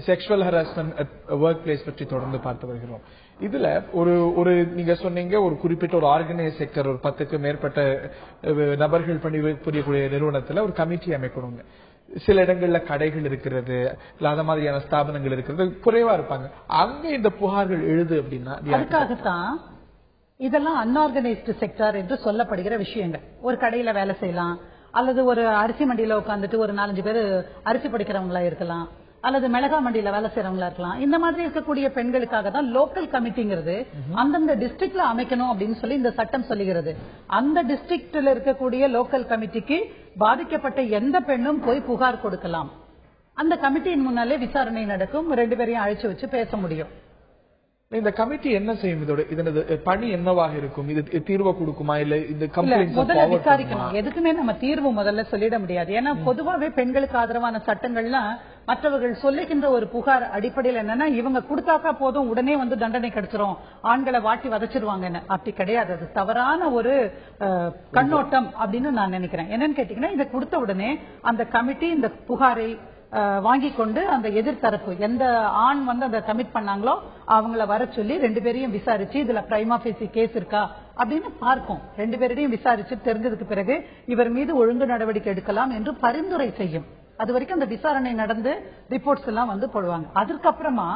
செக்ஷுவல் ஹராஸ்மெண்ட் ஒர்க் பிளேஸ் பற்றி தொடர்ந்து பார்த்து வருகிறோம். இதுல ஒரு நீங்க சொன்னீங்க ஒரு குறிப்பிட்ட ஒரு ஆர்கனைஸ் செக்டர், ஒரு 10க்கு மேற்பட்ட நபர்கள் புரியக்கூடிய நிறுவனத்துல ஒரு கமிட்டி அமைக்கணுங்க. சில இடங்கள்ல கடைகள் இருக்கிறது, இல்லாத மாதிரியான ஸ்தாபனங்கள் இருக்கிறது, குறைவா இருப்பாங்க. அங்க இந்த புகார்கள் எழுது அப்படின்னா அதுக்காகத்தான் இதெல்லாம் அன்ஆர்கனைஸ்டு செக்டர் என்று சொல்லப்படுகிற விஷயங்கள். ஒரு கடையில வேலை செய்யலாம், அல்லது ஒரு அரிசி மண்டியில உட்காந்துட்டு ஒரு 4-5 பேர் அரிசி படிக்கிறவங்களா இருக்கலாம், அல்லது மிளகா மண்டியில வேலை செய்யறவங்களா இருக்கலாம். இந்த மாதிரி இருக்கக்கூடிய பெண்களுக்காக தான் லோக்கல் கமிட்டிங்கிறது அந்தந்த டிஸ்ட்ரிக்ட்ல அமைக்கணும் அப்படின்னு சொல்லி இந்த சட்டம் சொல்லுகிறது. அந்த டிஸ்ட்ரிக்ட்ல இருக்கக்கூடிய லோக்கல் கமிட்டிக்கு பாதிக்கப்பட்ட எந்த பெண்ணும் போய் புகார் கொடுக்கலாம். அந்த கமிட்டியின் முன்னாலே விசாரணை நடக்கும், 2 பேரையும் அழைச்சு வச்சு பேச முடியும். இந்த கமிட்டி என்ன செய்யும்? இதனது பணி என்னவாக இருக்கும்? இது தீர்வு கொடுக்குமா இல்ல இந்த கம்ப்ளைண்ட் முதல்ல விசாரிக்கணும்? எதுக்குமே நம்ம தீர்வு முதல்ல சொல்லிட முடியாது. ஏன்னா பொதுவாகவே பெண்களுக்கு ஆதரவான சட்டங்கள்லாம் மற்றவர்கள் சொல்லுகின்ற ஒரு புகார் அடிப்படையில் என்னன்னா இவங்க கொடுத்தாக்கா போதும் உடனே வந்து தண்டனை கிடைச்சிரும், ஆண்களை வாட்டி வதச்சிருவாங்கன்னு. அப்படி கிடையாது. அது தவறான ஒரு கண்ணோட்டம் அப்படின்னு நான் நினைக்கிறேன். என்னன்னு கேட்டீங்கன்னா இதை கொடுத்த உடனே அந்த கமிட்டி இந்த புகாரை வாங்கி கொண்டு அந்த எதிர்த்தரப்பு எந்த ஆண் வந்து அந்த கமிட் பண்ணாங்களோ அவங்கள வர சொல்லி 2 பேரையும் விசாரிச்சு இதுல பிரைமா ஃபேசி கேஸ் இருக்கா அப்படின்னு பார்க்கும். 2 பேரையும் விசாரிச்சு தெரிஞ்சதுக்கு பிறகு இவர் மீது ஒழுங்கு நடவடிக்கை எடுக்கலாம் என்று பரிந்துரை செய்யும். அது வரைக்கும் அந்த விசாரணை நடந்து ரிப்போர்ட்ஸ் எல்லாம் வந்து போடுவாங்க. அதுக்கப்புறமா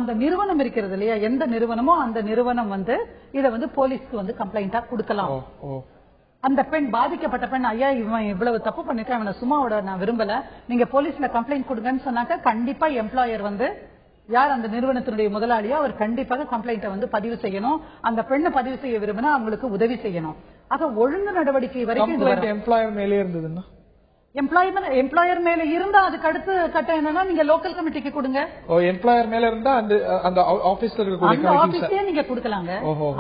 அந்த நிறுவனம் இருக்கிறது இல்லையா, எந்த நிறுவனமோ அந்த நிறுவனம் வந்து இதை வந்து போலீஸ்க்கு வந்து கம்ப்ளைண்டா கொடுக்கலாம். அந்த பெண் பாதிக்கப்பட்ட பெண், ஐயா இவன் இவ்வளவு தப்பு பண்ணிருக்கான், இவனை சும்மாவோட நான் விரும்பல, நீங்க போலீஸ்ல கம்ப்ளைண்ட் கொடுங்கன்னு சொன்னாக்க கண்டிப்பா எம்ப்ளாயர் வந்து யார் அந்த நிறுவனத்தினுடைய முதலாளியோ அவர் கண்டிப்பாக கம்ப்ளைண்ட்டை வந்து பதிவு செய்யணும். அந்த பெண்ணை பதிவு செய்ய விரும்பினா அவங்களுக்கு உதவி செய்யணும். ஆக ஒழுங்கு நடவடிக்கை வரைக்கும் எம்ப்ளாயர் மேலே இருந்ததுன்னா எம்ப்ளாயர் மேல இருந்தா அதுக்கு அடுத்து கட்டம் என்னன்னா நீங்க லோக்கல் கமிட்டிக்கு கொடுங்க. எம்ப்ளாயர் மேல இருந்தா அந்த ஆபீஸ்ல ஆபீஸ்லயே நீங்க கொடுக்கலாங்க.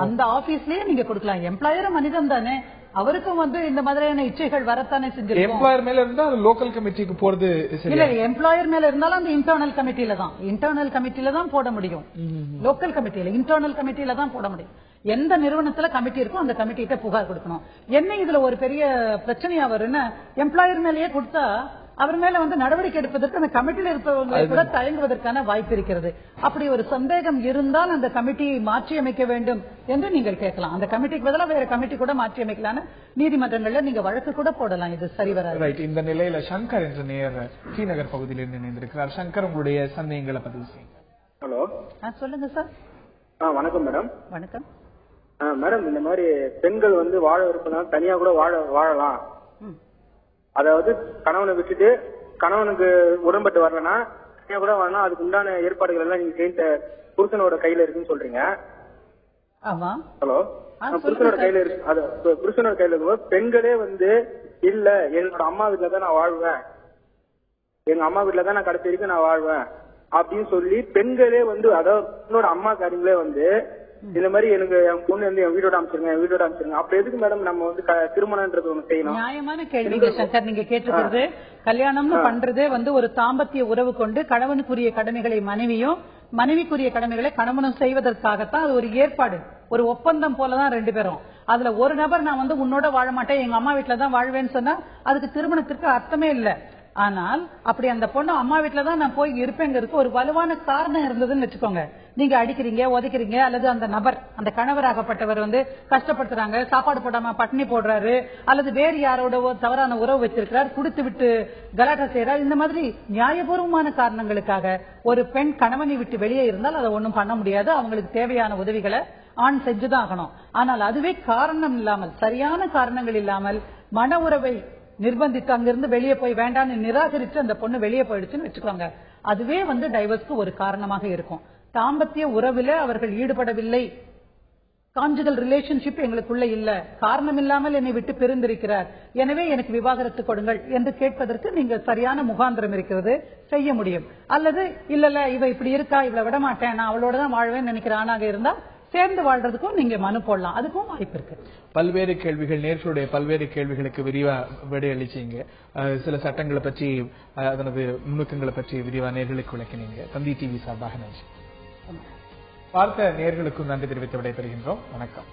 அந்த ஆபீஸ்லயே நீங்க கொடுக்கலாம். எம்ப்ளாயர் மனிதன் தானே, அவருக்கும் வந்து இந்த மாதிரியான இச்சைகள் வரத்தானே செஞ்சிருக்கும். எம்ப்ளாயர் மேல இருந்தா அது லோக்கல் கமிட்டிக்கு போறது இல்ல, எம்ப்ளாயர் மேல இருந்தாலும் அந்த இன்டர்னல் கமிட்டில தான் போட முடியும். லோக்கல் கமிட்டியில இன்டர்னல் கமிட்டில தான் போட முடியும். எந்த நிறுவனத்துல கமிட்டி இருக்கும் அந்த கமிட்டிட்ட புகார் கொடுக்கணும். என்ன இதுல ஒரு பெரிய பிரச்சனையா வரும்னா எம்ப்ளாயர் மேலேயே கொடுத்தா அவர் மேல வந்து நடவடிக்கை எடுப்பதற்கு அந்த கமிட்டியில இருப்பவர்களை கூட தயங்குவதற்கான வாய்ப்பு இருக்கிறது. அப்படி ஒரு சந்தேகம் இருந்தால் அந்த கமிட்டியை மாற்றி அமைக்க வேண்டும் என்று நீங்கள் கேட்கலாம். அந்த கமிட்டிக்கு பதிலாக வேற கமிட்டி கூட மாற்றி அமைக்கலான்னு நீதிமன்றங்கள்ல நீங்க வழக்கு கூட போடலாம். இது சரிவராது. இந்த நிலையில சங்கர் என்ற நேயர் டி நகர் பகுதியில் இணைந்திருக்கிறார். சங்கர், உங்களுடைய சந்தேகங்களை பதிவு செய்யுங்க. ஹலோ, சொல்லுங்க சார். வணக்கம் மேடம். வணக்கம் மேடம். இந்த மாதிரி பெண்கள் வந்து வாழ விருப்பம் தனியா கூட வாழலாம். அதாவது கணவனை விட்டுட்டு கணவனுக்கு உடன்பட்டு வரலன்னா தனியா கூட வாழலாம். அதுக்கு உண்டான ஏற்பாடுகள் எல்லாம் நீங்க புருஷனோட கையில இருக்குன்னு சொல்றீங்க. ஹலோ, புருஷனோட கையில இருக்கு. அது புருஷனோட கையில இருக்கும். பெண்களே வந்து இல்ல என்னோட அம்மா வீட்டுல தான் நான் வாழ்வேன், எங்க அம்மா வீட்டுல தான் நான் கடைசி வரைக்கும் நான் வாழ்வேன் அப்படின்னு சொல்லி பெண்களே வந்து அதாவது என்னோட அம்மா காரியங்களே வந்து இந்த மாதிரி எனக்கு என் பொண்ணு வந்து என் வீட்டோட அமைச்சிருங்க. அப்ப எதுக்கு மேடம் நம்ம வந்து திருமணம்ன்றது ஒண்ணு செய்யணும்? நியாயமான கேள்வி சங்கர் நீங்க கேட்டுக்கிறது. கல்யாணம்னு பண்றதே வந்து ஒரு தாம்பத்திய உறவு கொண்டு கணவனுக்குரிய கடமைகளை மனைவியும் மனைவிக்குரிய கடமைகளை கணவனும் செய்வதற்காகத்தான் அது ஒரு ஏற்பாடு, ஒரு ஒப்பந்தம் போலதான் 2 பேரும். அதுல ஒரு நபர் நான் வந்து உன்னோட வாழ மாட்டேன், எங்க அம்மா வீட்டுல தான் வாழ்வேன்னு சொன்னா அதுக்கு திருமணத்திற்கு அர்த்தமே இல்லை. ஆனால் அப்படி அந்த பொண்ணு அம்மா வீட்டுல தான் நான் போய் இருப்பேங்கிறதுக்கு ஒரு வலுவான காரணம் இருந்ததுன்னு வச்சுக்கோங்க. நீங்க அடிக்கிறீங்க, உதைக்கிறீங்க, அல்லது அந்த நபர், அந்த கணவராகப்பட்டவர் வந்து கஷ்டப்படுத்துறாங்க, சாப்பாடு போடாம பட்டினி போடுறாரு, அல்லது வேறு யாரோட தவறான உறவு வச்சிருக்கிறார், குடுத்து விட்டு கலாட்டா செய்யறாரு, இந்த மாதிரி நியாயபூர்வமான காரணங்களுக்காக ஒரு பெண் கணவனை விட்டு வெளியே இருந்தால் அதை ஒண்ணும் பண்ண முடியாது. அவங்களுக்கு தேவையான உதவிகளை ஆண் செஞ்சுதான் ஆகணும். ஆனால் அதுவே காரணம் இல்லாமல், சரியான காரணங்கள் இல்லாமல் மன உறவை நிர்பந்தித்து அங்கிருந்து வெளியே போய் வேண்டான்னு நிராகரித்து அந்த பொண்ணு வெளியே போயிடுச்சுன்னு வச்சுக்கோங்க, அதுவே வந்து டைவர்ஸ்க்கு ஒரு காரணமாக இருக்கும். தாம்பத்திய உறவுல அவர்கள் ஈடுபடவில்லை, கான்ஜுகல் ரிலேஷன்ஷிப் எங்களுக்குள்ள இல்ல, காரணம் இல்லாமல் என்னை விட்டு பிரிந்திருக்கிறார், எனவே எனக்கு விவாகரத்து கொடுங்கள் என்று கேட்பதற்கு நீங்க சரியான முகாந்திரம் இருக்கிறது, செய்ய முடியும். அல்லது இல்ல இவ இப்படி இருக்கா, இவளை விட மாட்டேன், நான் அவளோட தான் வாழ்வேன்னு நினைக்கிற ஆணாக இருந்தா சேர்ந்து வாழ்றதுக்கும் நீங்க மனு போடலாம், அதுக்கும் வாய்ப்பு இருக்கு. பல்வேறு கேள்விகள், நேர்களுடைய பல்வேறு கேள்விகளுக்கு விரிவா விடையளிச்சீங்க. சில சட்டங்களை பற்றி, அதனது நுணுக்கங்களை பற்றி விரிவா நேர்களுக்கு விளக்கினீங்க. தந்தி டிவி சார்பாக நன்றி. பார்த்த நேர்களுக்கும் நன்றி தெரிவித்து விடைபெறுகின்றோம். வணக்கம்.